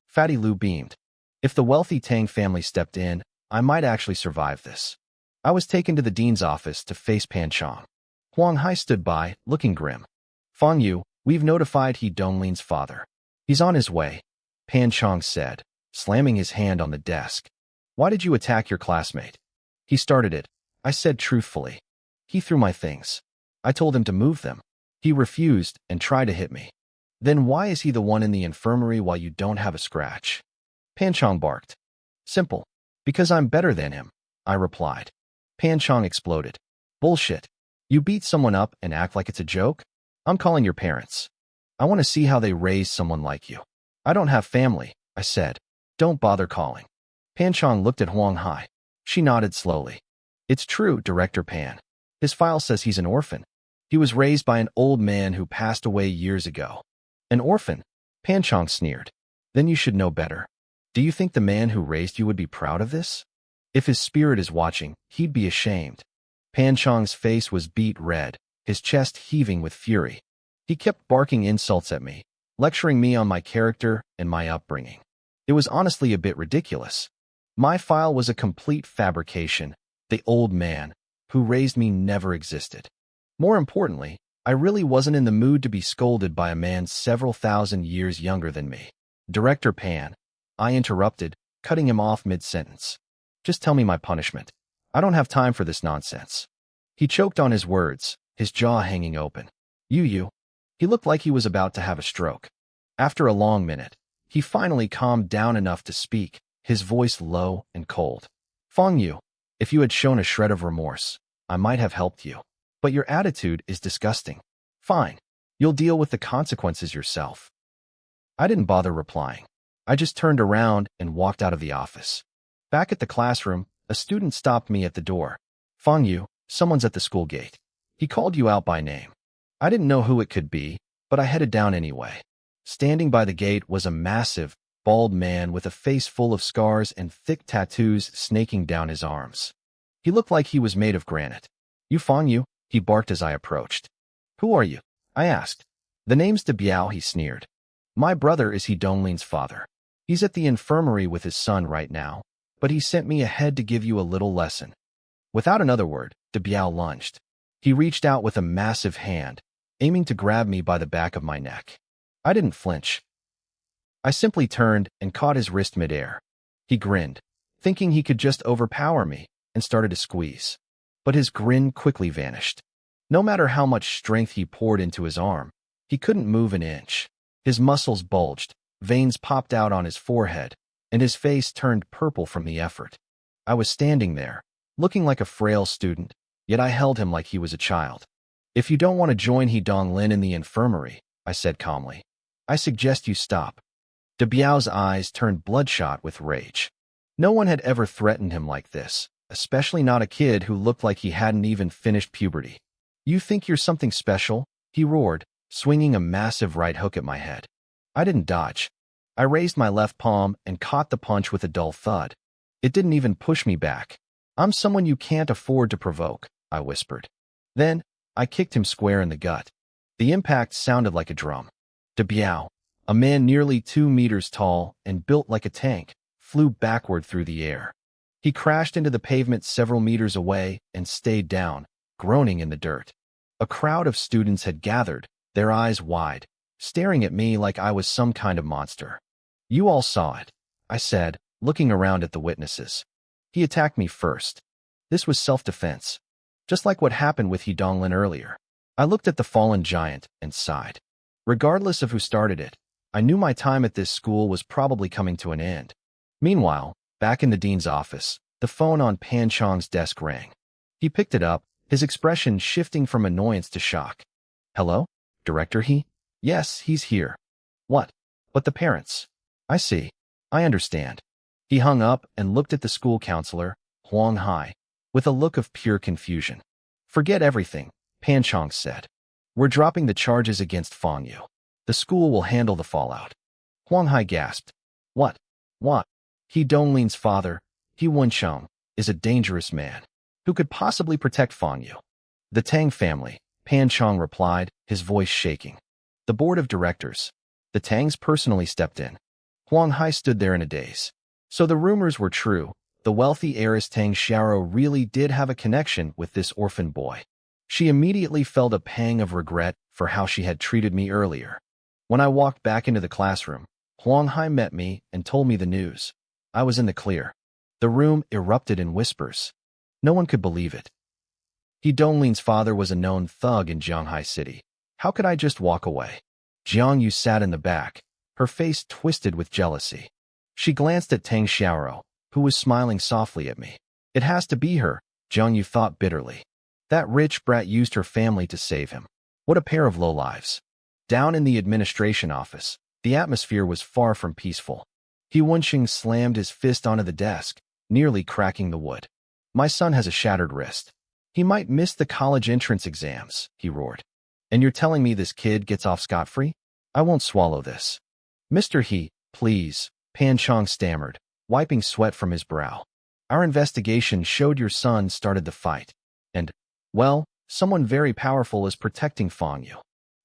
Fatty Lu beamed. If the wealthy Tang family stepped in, I might actually survive this. I was taken to the dean's office to face Pan Chong. Huang Hai stood by, looking grim. Fang Yu, we've notified He Donglin's father. He's on his way, Pan Chong said, slamming his hand on the desk. Why did you attack your classmate? He started it, I said truthfully. He threw my things. I told him to move them. He refused and tried to hit me. Then why is he the one in the infirmary while you don't have a scratch? Pan Chong barked. Simple. Because I'm better than him, I replied. Pan Chong exploded. Bullshit. You beat someone up and act like it's a joke? I'm calling your parents. I want to see how they raise someone like you. I don't have family, I said. Don't bother calling. Pan Chong looked at Huang Hai. She nodded slowly. It's true, Director Pan. His file says he's an orphan. He was raised by an old man who passed away years ago. An orphan? Pan Chong sneered. Then you should know better. Do you think the man who raised you would be proud of this? If his spirit is watching, he'd be ashamed. Pan Chong's face was beet red, his chest heaving with fury. He kept barking insults at me, lecturing me on my character and my upbringing. It was honestly a bit ridiculous. My file was a complete fabrication. The old man who raised me never existed. More importantly, I really wasn't in the mood to be scolded by a man several thousand years younger than me. Director Pan, I interrupted, cutting him off mid-sentence. Just tell me my punishment. I don't have time for this nonsense. He choked on his words, his jaw hanging open. You. He looked like he was about to have a stroke. After a long minute, he finally calmed down enough to speak, his voice low and cold. Fang Yu, if you had shown a shred of remorse, I might have helped you. But your attitude is disgusting. Fine. You'll deal with the consequences yourself. I didn't bother replying. I just turned around and walked out of the office. Back at the classroom, a student stopped me at the door. Fang Yu, someone's at the school gate. He called you out by name. I didn't know who it could be, but I headed down anyway. Standing by the gate was a massive, bald man with a face full of scars and thick tattoos snaking down his arms. He looked like he was made of granite. You Fang Yu? He barked as I approached. Who are you? I asked. The name's De Biao, he sneered. My brother is He Donglin's father. He's at the infirmary with his son right now, but he sent me ahead to give you a little lesson. Without another word, De Biao lunged. He reached out with a massive hand, aiming to grab me by the back of my neck. I didn't flinch. I simply turned and caught his wrist midair. He grinned, thinking he could just overpower me, and started to squeeze. But his grin quickly vanished. No matter how much strength he poured into his arm, he couldn't move an inch. His muscles bulged, veins popped out on his forehead, and his face turned purple from the effort. I was standing there, looking like a frail student, yet I held him like he was a child. If you don't want to join He Donglin in the infirmary, I said calmly, I suggest you stop. De Biao's eyes turned bloodshot with rage. No one had ever threatened him like this, especially not a kid who looked like he hadn't even finished puberty. You think you're something special? He roared, swinging a massive right hook at my head. I didn't dodge. I raised my left palm and caught the punch with a dull thud. It didn't even push me back. I'm someone you can't afford to provoke, I whispered. Then, I kicked him square in the gut. The impact sounded like a drum. De Biao, a man nearly 2 meters tall and built like a tank, flew backward through the air. He crashed into the pavement several meters away and stayed down, groaning in the dirt. A crowd of students had gathered, their eyes wide, staring at me like I was some kind of monster. You all saw it, I said, looking around at the witnesses. He attacked me first. This was self-defense, just like what happened with He Donglin earlier. I looked at the fallen giant and sighed. Regardless of who started it, I knew my time at this school was probably coming to an end. Meanwhile, back in the dean's office, the phone on Pan Chong's desk rang. He picked it up, his expression shifting from annoyance to shock. Hello? Director He? Yes, he's here. What? But the parents. I see. I understand. He hung up and looked at the school counselor, Huang Hai, with a look of pure confusion. Forget everything, Pan Chong said. We're dropping the charges against Fang Yu. The school will handle the fallout. Huang Hai gasped. What? He Donglin's father, He Wencheng, is a dangerous man. Who could possibly protect Fangyu? The Tang family, Pan Chong replied, his voice shaking. The board of directors. The Tangs personally stepped in. Huang Hai stood there in a daze. So the rumors were true. The wealthy heiress Tang Xiaoro really did have a connection with this orphan boy. She immediately felt a pang of regret for how she had treated me earlier. When I walked back into the classroom, Huang Hai met me and told me the news. I was in the clear. The room erupted in whispers. No one could believe it. He Donglin's father was a known thug in Jianghai City. How could I just walk away? Jiang Yu sat in the back, her face twisted with jealousy. She glanced at Tang Xiaoro, who was smiling softly at me. It has to be her, Jiang Yu thought bitterly. That rich brat used her family to save him. What a pair of lowlives. Down in the administration office, the atmosphere was far from peaceful. He Wenxing slammed his fist onto the desk, nearly cracking the wood. My son has a shattered wrist. He might miss the college entrance exams, he roared. And you're telling me this kid gets off scot-free? I won't swallow this. Mr. He, please, Pan Chong stammered, wiping sweat from his brow. Our investigation showed your son started the fight. And, well, someone very powerful is protecting Fangyu.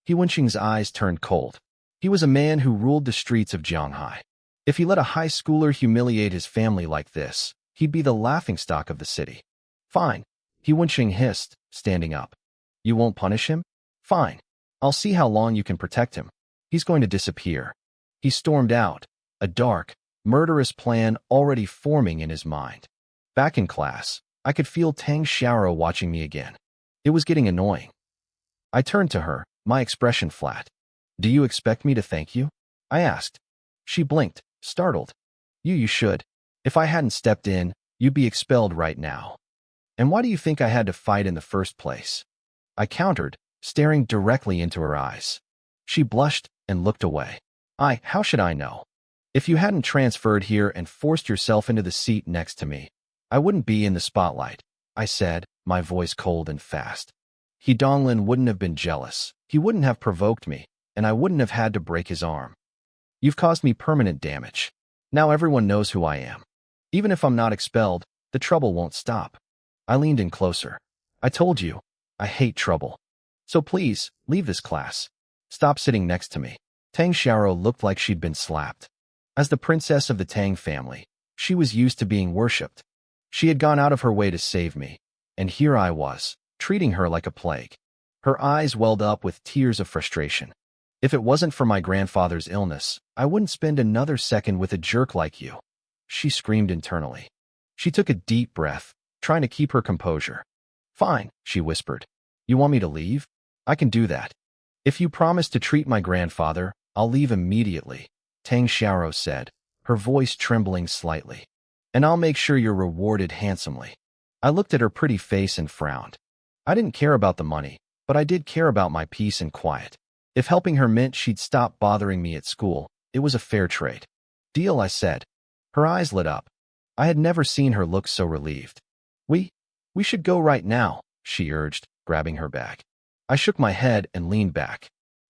He Wenxing's eyes turned cold. He was a man who ruled the streets of Jianghai. If he let a high schooler humiliate his family like this, he'd be the laughingstock of the city. Fine, He Wenxing hissed, standing up. You won't punish him? Fine. I'll see how long you can protect him. He's going to disappear. He stormed out, a dark, murderous plan already forming in his mind. Back in class, I could feel Tang Xiaoro watching me again. It was getting annoying. I turned to her, my expression flat. Do you expect me to thank you? I asked. She blinked, startled. You should. If I hadn't stepped in, you'd be expelled right now. And why do you think I had to fight in the first place? I countered, staring directly into her eyes. She blushed and looked away. How should I know? If you hadn't transferred here and forced yourself into the seat next to me, I wouldn't be in the spotlight, I said, my voice cold and fast. He Donglin wouldn't have been jealous. He wouldn't have provoked me, and I wouldn't have had to break his arm. You've caused me permanent damage. Now everyone knows who I am. Even if I'm not expelled, the trouble won't stop. I leaned in closer. I told you, I hate trouble. So please, leave this class. Stop sitting next to me. Tang Xiaoro looked like she'd been slapped. As the princess of the Tang family, she was used to being worshipped. She had gone out of her way to save me, and here I was, treating her like a plague. Her eyes welled up with tears of frustration. If it wasn't for my grandfather's illness, I wouldn't spend another second with a jerk like you. She screamed internally. She took a deep breath, trying to keep her composure. Fine, she whispered. You want me to leave? I can do that. If you promise to treat my grandfather, I'll leave immediately, Tang Xiaoro said, her voice trembling slightly. And I'll make sure you're rewarded handsomely. I looked at her pretty face and frowned. I didn't care about the money, but I did care about my peace and quiet. If helping her meant she'd stop bothering me at school, it was a fair trade. Deal, I said. Her eyes lit up. I had never seen her look so relieved. We should go right now, she urged, grabbing her bag. I shook my head and leaned back.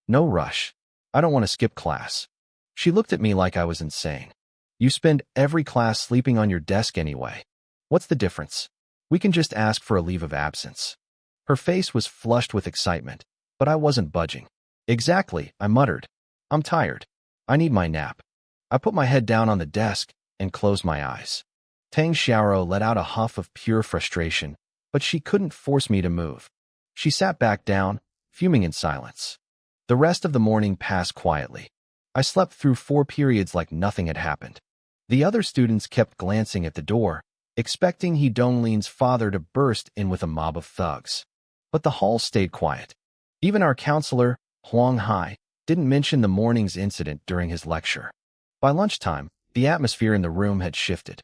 No rush. I don't want to skip class. She looked at me like I was insane. You spend every class sleeping on your desk anyway. What's the difference? We can just ask for a leave of absence. Her face was flushed with excitement, but I wasn't budging. Exactly, I muttered. I'm tired. I need my nap. I put my head down on the desk and closed my eyes. Tang Xiaoro let out a huff of pure frustration, but she couldn't force me to move. She sat back down, fuming in silence. The rest of the morning passed quietly. I slept through 4 periods like nothing had happened. The other students kept glancing at the door, expecting He Donglin's father to burst in with a mob of thugs. But the hall stayed quiet. Even our counselor, Huang Hai, didn't mention the morning's incident during his lecture. By lunchtime, the atmosphere in the room had shifted.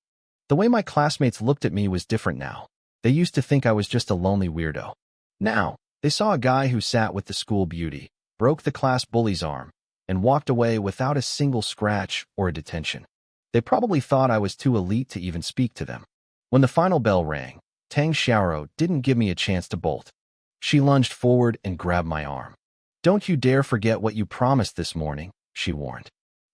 The way my classmates looked at me was different now. They used to think I was just a lonely weirdo. Now, they saw a guy who sat with the school beauty, broke the class bully's arm, and walked away without a single scratch or a detention. They probably thought I was too elite to even speak to them. When the final bell rang, Tang Xiaoro didn't give me a chance to bolt. She lunged forward and grabbed my arm. Don't you dare forget what you promised this morning, she warned.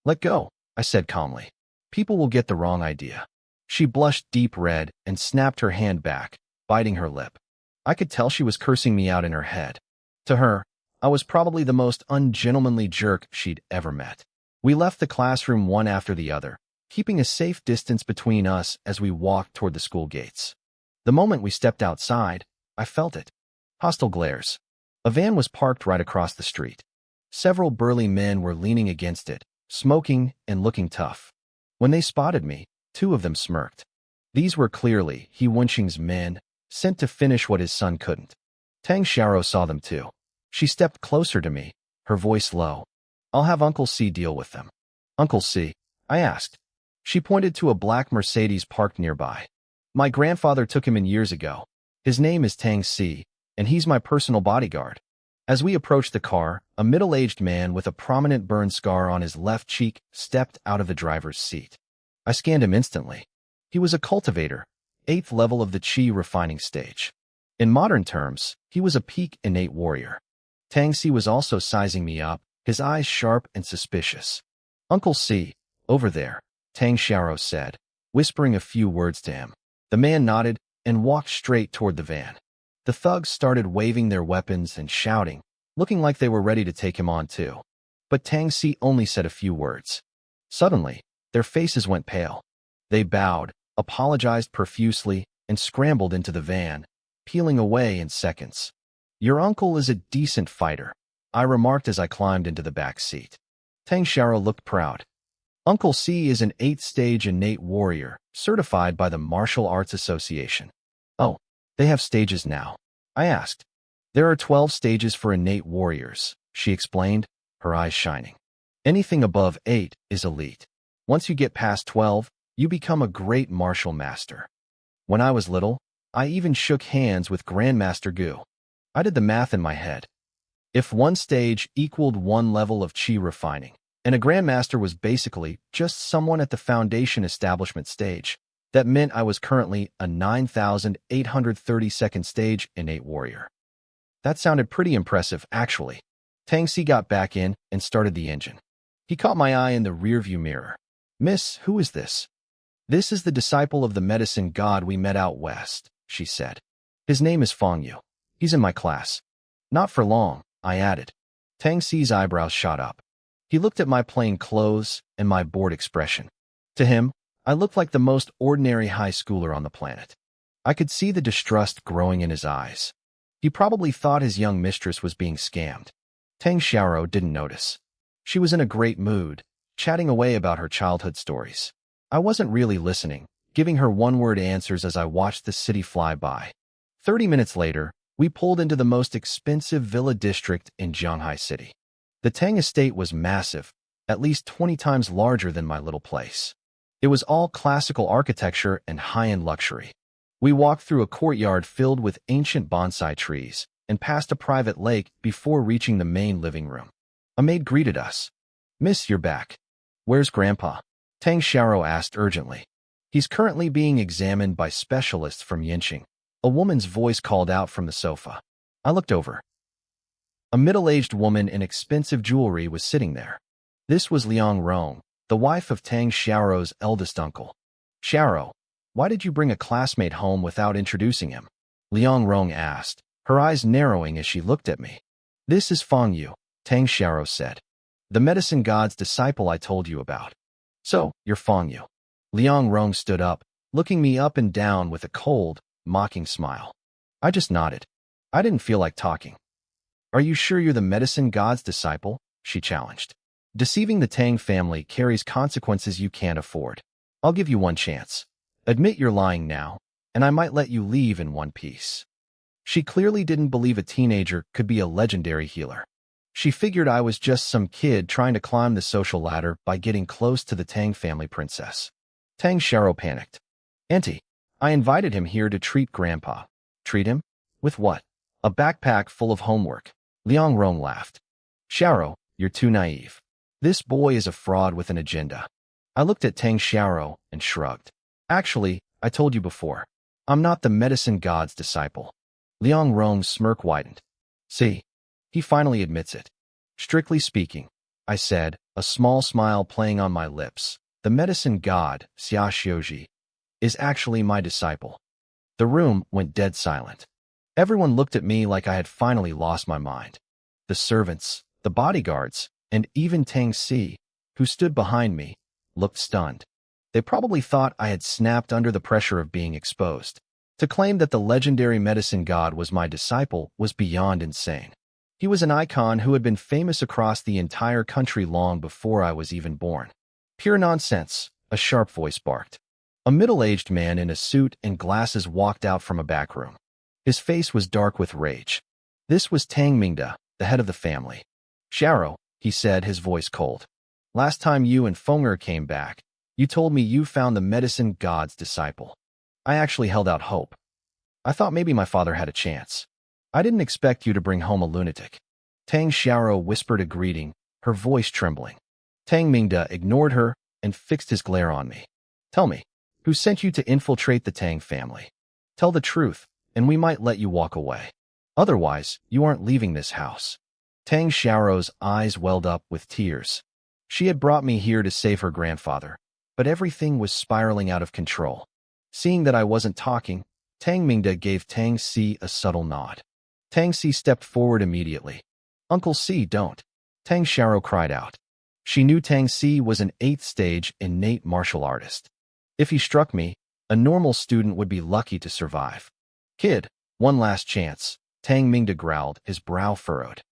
Let go, I said calmly. People will get the wrong idea. She blushed deep red and snapped her hand back, biting her lip. I could tell she was cursing me out in her head. To her, I was probably the most ungentlemanly jerk she'd ever met. We left the classroom one after the other, keeping a safe distance between us as we walked toward the school gates. The moment we stepped outside, I felt it. Hostile glares. A van was parked right across the street. Several burly men were leaning against it, smoking and looking tough. When they spotted me, two of them smirked. These were clearly He Wenqing's men, sent to finish what his son couldn't. Tang Xiao saw them too. She stepped closer to me, her voice low. I'll have Uncle C deal with them. Uncle C? I asked. She pointed to a black Mercedes parked nearby. My grandfather took him in years ago. His name is Tang C, and he's my personal bodyguard. As we approached the car, a middle-aged man with a prominent burn scar on his left cheek stepped out of the driver's seat. I scanned him instantly. He was a cultivator, 8th level of the Qi refining stage. In modern terms, he was a peak innate warrior. Tang C was also sizing me up, his eyes sharp and suspicious. Uncle C, over there, Tang Xiao said, whispering a few words to him. The man nodded and walked straight toward the van. The thugs started waving their weapons and shouting, looking like they were ready to take him on too. But Tang C only said a few words. Suddenly, their faces went pale. They bowed, apologized profusely, and scrambled into the van, peeling away in seconds. Your uncle is a decent fighter, I remarked as I climbed into the back seat. Tang Xiao looked proud. Uncle C is an 8th stage innate warrior, certified by the Martial Arts Association. Oh, they have stages now? I asked. There are 12 stages for innate warriors, she explained, her eyes shining. Anything above 8 is elite. Once you get past 12, you become a great martial master. When I was little, I even shook hands with Grandmaster Gu. I did the math in my head. If one stage equaled one level of Qi refining, and a Grandmaster was basically just someone at the Foundation Establishment stage, that meant I was currently a 9,832nd stage innate warrior. That sounded pretty impressive, actually. Tang Si got back in and started the engine. He caught my eye in the rearview mirror. Miss, who is this? This is the disciple of the medicine god we met out west, she said. His name is Fong Yu. He's in my class. Not for long, I added. Tang Si's eyebrows shot up. He looked at my plain clothes and my bored expression. To him, I looked like the most ordinary high schooler on the planet. I could see the distrust growing in his eyes. He probably thought his young mistress was being scammed. Tang Xiao didn't notice. She was in a great mood, chatting away about her childhood stories. I wasn't really listening, giving her one-word answers as I watched the city fly by. 30 minutes later, we pulled into the most expensive villa district in Shanghai City. The Tang estate was massive, at least 20 times larger than my little place. It was all classical architecture and high-end luxury. We walked through a courtyard filled with ancient bonsai trees and past a private lake before reaching the main living room. A maid greeted us. Miss, you're back. Where's Grandpa? Tang Xiao asked urgently. He's currently being examined by specialists from Yinqing. A woman's voice called out from the sofa. I looked over. A middle-aged woman in expensive jewelry was sitting there. This was Liang Rong, the wife of Tang Xiao's eldest uncle. Xiao, why did you bring a classmate home without introducing him? Liang Rong asked, her eyes narrowing as she looked at me. This is Fong Yu, Tang Xiao said. The medicine god's disciple I told you about. So, you're Fong Yu. Liang Rong stood up, looking me up and down with a cold, mocking smile. I just nodded. I didn't feel like talking. Are you sure you're the medicine god's disciple? She challenged. Deceiving the Tang family carries consequences you can't afford. I'll give you one chance. Admit you're lying now, and I might let you leave in one piece. She clearly didn't believe a teenager could be a legendary healer. She figured I was just some kid trying to climb the social ladder by getting close to the Tang family princess. Tang Xiao panicked. Auntie, I invited him here to treat Grandpa. Treat him? With what? A backpack full of homework. Liang Rong laughed. Xiao, you're too naive. This boy is a fraud with an agenda. I looked at Tang Xiao and shrugged. Actually, I told you before. I'm not the medicine god's disciple. Liang Rong's smirk widened. See? He finally admits it. Strictly speaking, I said, a small smile playing on my lips, the medicine god, Xia Xiuji. is actually my disciple." The room went dead silent. Everyone looked at me like I had finally lost my mind. The servants, the bodyguards, and even Tang Si, who stood behind me, looked stunned. They probably thought I had snapped under the pressure of being exposed. To claim that the legendary medicine god was my disciple was beyond insane. He was an icon who had been famous across the entire country long before I was even born. "Pure nonsense," a sharp voice barked. A middle-aged man in a suit and glasses walked out from a back room. His face was dark with rage. This was Tang Mingda, the head of the family. "Xiao," he said, his voice cold. "Last time you and Fenger came back, you told me you found the medicine god's disciple. I actually held out hope. I thought maybe my father had a chance. I didn't expect you to bring home a lunatic." Tang Xiao whispered a greeting, her voice trembling. Tang Mingda ignored her and fixed his glare on me. "Tell me, who sent you to infiltrate the Tang family? Tell the truth, and we might let you walk away. Otherwise, you aren't leaving this house." Tang Xiao's eyes welled up with tears. She had brought me here to save her grandfather, but everything was spiraling out of control. Seeing that I wasn't talking, Tang Mingda gave Tang Si a subtle nod. Tang Si stepped forward immediately. "Uncle Si, don't!" Tang Xiao cried out. She knew Tang Si was an 8th stage innate martial artist. If he struck me, a normal student would be lucky to survive. "Kid, one last chance," Tang Mingda growled, his brow furrowed.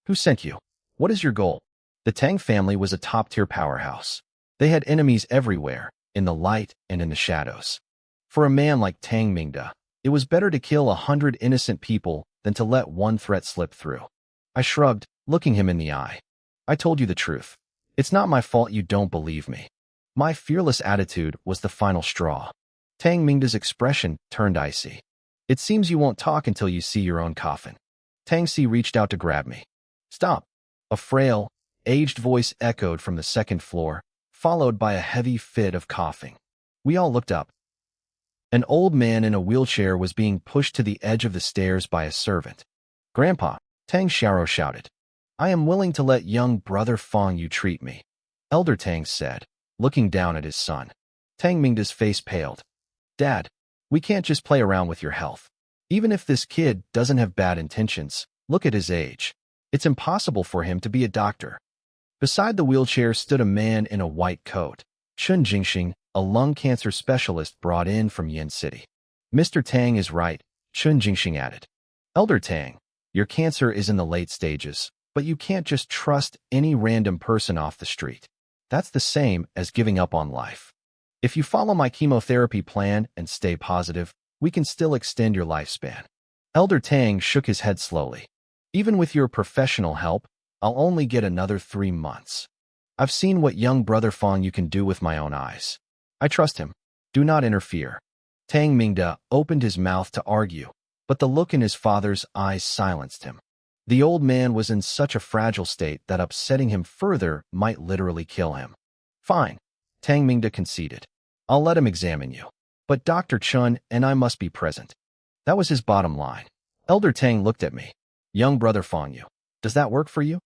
"Who sent you? What is your goal?" The Tang family was a top-tier powerhouse. They had enemies everywhere, in the light and in the shadows. For a man like Tang Mingda, it was better to kill 100 innocent people than to let one threat slip through. I shrugged, looking him in the eye. "I told you the truth. It's not my fault you don't believe me." My fearless attitude was the final straw. Tang Mingda's expression turned icy. "It seems you won't talk until you see your own coffin." Tang Si reached out to grab me. "Stop!" A frail, aged voice echoed from the second floor, followed by a heavy fit of coughing. We all looked up. An old man in a wheelchair was being pushed to the edge of the stairs by a servant. "Grandpa," Tang Xiao shouted, "I am willing to let young brother Fong you treat me," Elder Tang said, looking down at his son. Tang Mingda's face paled. "Dad, we can't just play around with your health. Even if this kid doesn't have bad intentions, look at his age. It's impossible for him to be a doctor." Beside the wheelchair stood a man in a white coat, Chun Jingxing, a lung cancer specialist brought in from Yin City. "Mr. Tang is right," Chun Jingxing added. "Elder Tang, your cancer is in the late stages, but you can't just trust any random person off the street. That's the same as giving up on life. If you follow my chemotherapy plan and stay positive, we can still extend your lifespan." Elder Tang shook his head slowly. "Even with your professional help, I'll only get another 3 months. I've seen what young brother Fong you can do with my own eyes. I trust him. Do not interfere." Tang Mingda opened his mouth to argue, but the look in his father's eyes silenced him. The old man was in such a fragile state that upsetting him further might literally kill him. "Fine," Tang Mingda conceded. "I'll let him examine you. But Dr. Chun and I must be present." That was his bottom line. Elder Tang looked at me. "Young brother Fong you. Does that work for you?"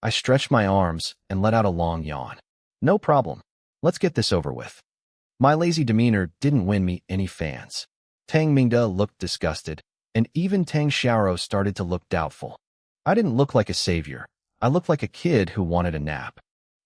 I stretched my arms and let out a long yawn. "No problem. Let's get this over with." My lazy demeanor didn't win me any fans. Tang Mingda looked disgusted, and even Tang Xiao started to look doubtful. I didn't look like a savior. I looked like a kid who wanted a nap.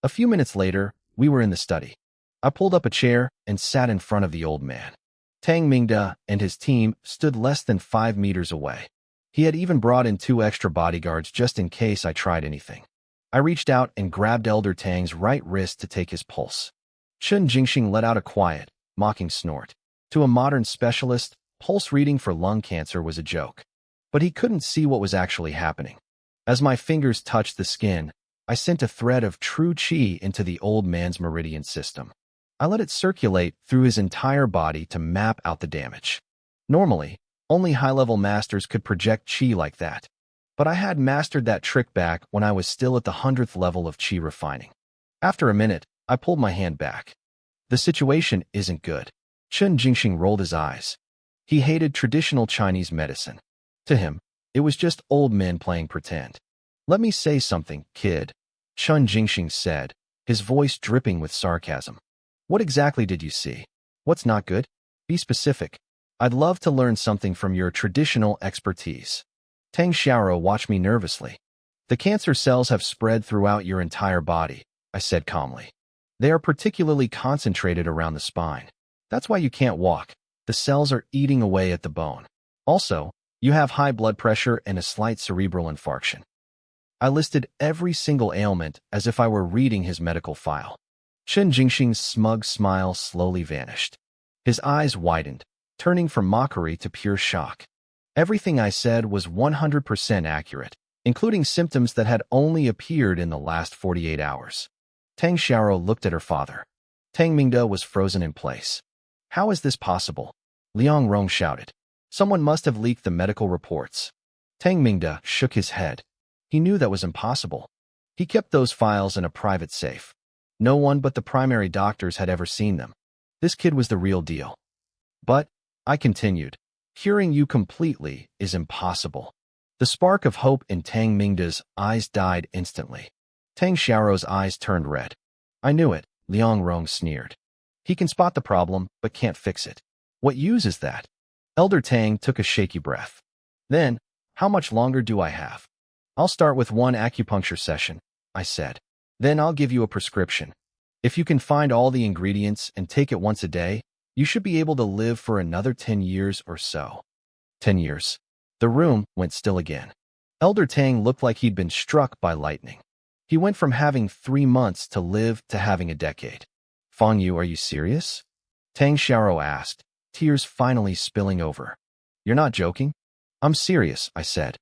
A few minutes later, we were in the study. I pulled up a chair and sat in front of the old man. Tang Mingda and his team stood less than 5 meters away. He had even brought in 2 extra bodyguards just in case I tried anything. I reached out and grabbed Elder Tang's right wrist to take his pulse. Chun Jingxing let out a quiet, mocking snort. To a modern specialist, pulse reading for lung cancer was a joke. But he couldn't see what was actually happening. As my fingers touched the skin, I sent a thread of true qi into the old man's meridian system. I let it circulate through his entire body to map out the damage. Normally, only high-level masters could project qi like that. But I had mastered that trick back when I was still at the 100th level of qi refining. After a minute, I pulled my hand back. The situation isn't good. Chun Jingxing rolled his eyes. He hated traditional Chinese medicine. To him, it was just old men playing pretend. "Let me say something, kid," Chun Jingxing said, his voice dripping with sarcasm. "What exactly did you see? What's not good?" Be specific. I'd love to learn something from your traditional expertise. Tang Xiaoro watched me nervously. The cancer cells have spread throughout your entire body, I said calmly. They are particularly concentrated around the spine. That's why you can't walk. The cells are eating away at the bone. Also, you have high blood pressure and a slight cerebral infarction. I listed every single ailment as if I were reading his medical file. Chen Jingxing's smug smile slowly vanished. His eyes widened, turning from mockery to pure shock. Everything I said was 100% accurate, including symptoms that had only appeared in the last 48 hours. Tang Xiaoro looked at her father. Tang Mingde was frozen in place. How is this possible? Liang Rong shouted. Someone must have leaked the medical reports. Tang Mingde shook his head. He knew that was impossible. He kept those files in a private safe. No one but the primary doctors had ever seen them. This kid was the real deal. But, I continued, curing you completely is impossible. The spark of hope in Tang Mingde's eyes died instantly. Tang Xiaoro's eyes turned red. I knew it, Liang Rong sneered. He can spot the problem, but can't fix it. What use is that? Elder Tang took a shaky breath. Then, how much longer do I have? I'll start with one acupuncture session, I said. Then I'll give you a prescription. If you can find all the ingredients and take it once a day, you should be able to live for another 10 years or so. 10 years. The room went still again. Elder Tang looked like he'd been struck by lightning. He went from having 3 months to live to having a decade. Fang Yu, are you serious? Tang Xiaoro asked, tears finally spilling over. You're not joking? I'm serious, I said.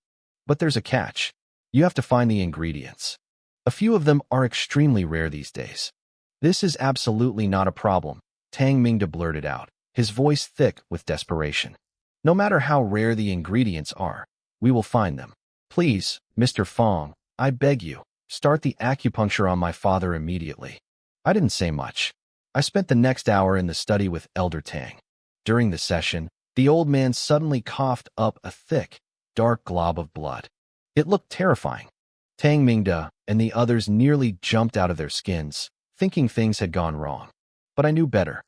But there's a catch. You have to find the ingredients. A few of them are extremely rare these days. This is absolutely not a problem, Tang Mingde blurted out, his voice thick with desperation. No matter how rare the ingredients are, we will find them. Please, Mr. Fang, I beg you, start the acupuncture on my father immediately. I didn't say much. I spent the next hour in the study with Elder Tang. During the session, the old man suddenly coughed up a thick, dark glob of blood. It looked terrifying. Tang Mingde and the others nearly jumped out of their skins, thinking things had gone wrong. But I knew better.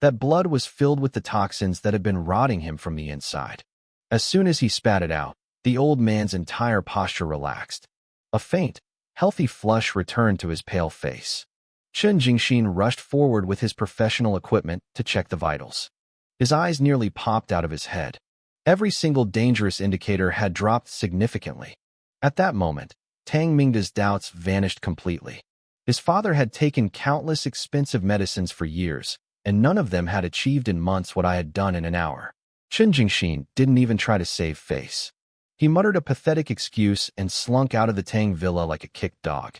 That blood was filled with the toxins that had been rotting him from the inside. As soon as he spat it out, the old man's entire posture relaxed. A faint, healthy flush returned to his pale face. Chen Jingxin rushed forward with his professional equipment to check the vitals. His eyes nearly popped out of his head. Every single dangerous indicator had dropped significantly. At that moment, Tang Mingde's doubts vanished completely. His father had taken countless expensive medicines for years, and none of them had achieved in months what I had done in an hour. Chen Jingxin didn't even try to save face. He muttered a pathetic excuse and slunk out of the Tang villa like a kicked dog.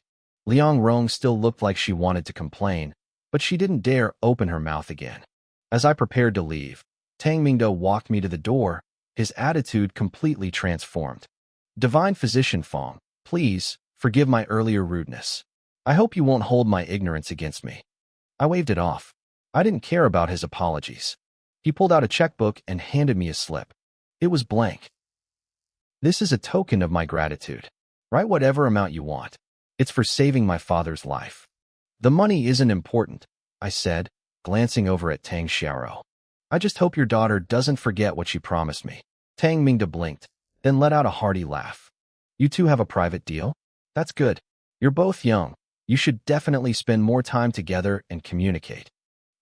Liang Rong still looked like she wanted to complain, but she didn't dare open her mouth again. As I prepared to leave, Tang Mingde walked me to the door, his attitude completely transformed. Divine Physician Fang, please, forgive my earlier rudeness. I hope you won't hold my ignorance against me. I waved it off. I didn't care about his apologies. He pulled out a checkbook and handed me a slip. It was blank. This is a token of my gratitude. Write whatever amount you want. It's for saving my father's life. The money isn't important, I said, glancing over at Tang Xiaoro. I just hope your daughter doesn't forget what she promised me. Tang Mingde blinked, then let out a hearty laugh. You two have a private deal? That's good. You're both young. You should definitely spend more time together and communicate.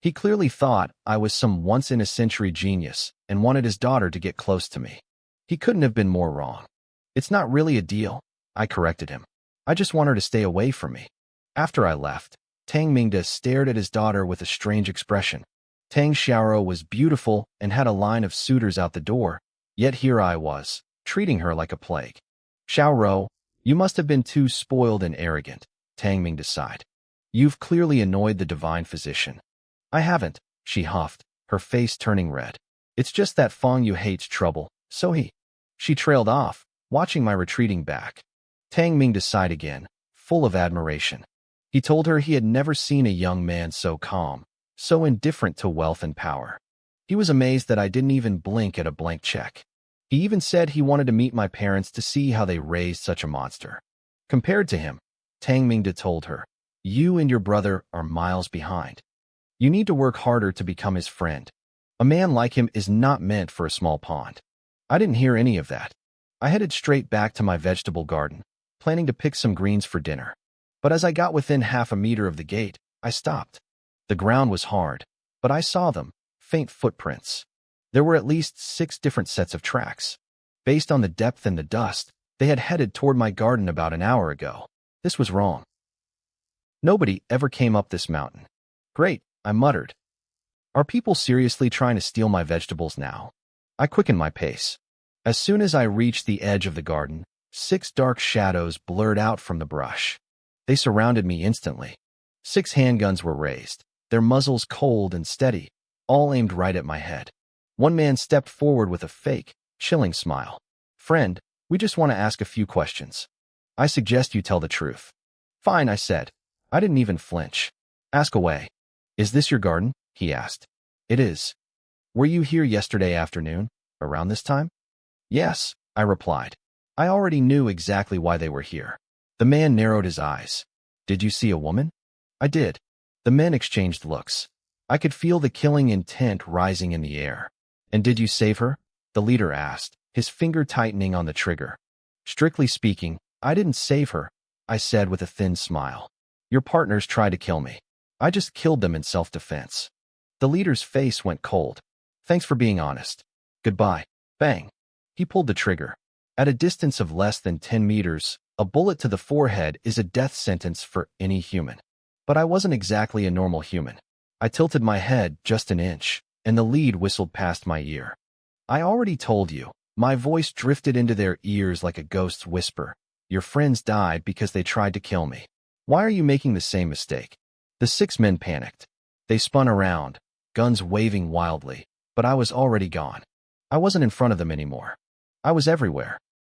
He clearly thought I was some once-in-a-century genius and wanted his daughter to get close to me. He couldn't have been more wrong. It's not really a deal, I corrected him. I just want her to stay away from me. After I left, Tang Mingde stared at his daughter with a strange expression. Tang Xiaoro was beautiful and had a line of suitors out the door, yet here I was, treating her like a plague. Xiaoro, you must have been too spoiled and arrogant, Tang Mingde sighed. You've clearly annoyed the divine physician. I haven't, she huffed, her face turning red. It's just that Fang Yu hates trouble, so he. She trailed off, watching my retreating back. Tang Mingde sighed again, full of admiration. He told her he had never seen a young man so calm, so indifferent to wealth and power. He was amazed that I didn't even blink at a blank check. He even said he wanted to meet my parents to see how they raised such a monster. Compared to him, Tang Mingde told her, you and your brother are miles behind. You need to work harder to become his friend. A man like him is not meant for a small pond. I didn't hear any of that. I headed straight back to my vegetable garden, planning to pick some greens for dinner. But as I got within half a meter of the gate, I stopped. The ground was hard, but I saw them, faint footprints. There were at least 6 different sets of tracks. Based on the depth and the dust, they had headed toward my garden about an hour ago. This was wrong. Nobody ever came up this mountain. Great, I muttered. Are people seriously trying to steal my vegetables now? I quickened my pace. As soon as I reached the edge of the garden, 6 dark shadows blurred out from the brush. They surrounded me instantly. 6 handguns were raised, their muzzles cold and steady, all aimed right at my head. One man stepped forward with a fake, chilling smile. Friend, we just want to ask a few questions. I suggest you tell the truth. Fine, I said. I didn't even flinch. Ask away. Is this your garden? He asked. It is. Were you here yesterday afternoon, around this time? Yes, I replied. I already knew exactly why they were here. The man narrowed his eyes. Did you see a woman? I did. The men exchanged looks. I could feel the killing intent rising in the air. And did you save her? The leader asked, his finger tightening on the trigger. Strictly speaking, I didn't save her, I said with a thin smile. Your partners tried to kill me. I just killed them in self-defense. The leader's face went cold. Thanks for being honest. Goodbye. Bang. He pulled the trigger. At a distance of less than 10 meters, a bullet to the forehead is a death sentence for any human. But I wasn't exactly a normal human. I tilted my head just an inch, and the lead whistled past my ear. I already told you. My voice drifted into their ears like a ghost's whisper. Your friends died because they tried to kill me. Why are you making the same mistake? The 6 men panicked. They spun around, guns waving wildly, but I was already gone. I wasn't in front of them anymore. I was everywhere.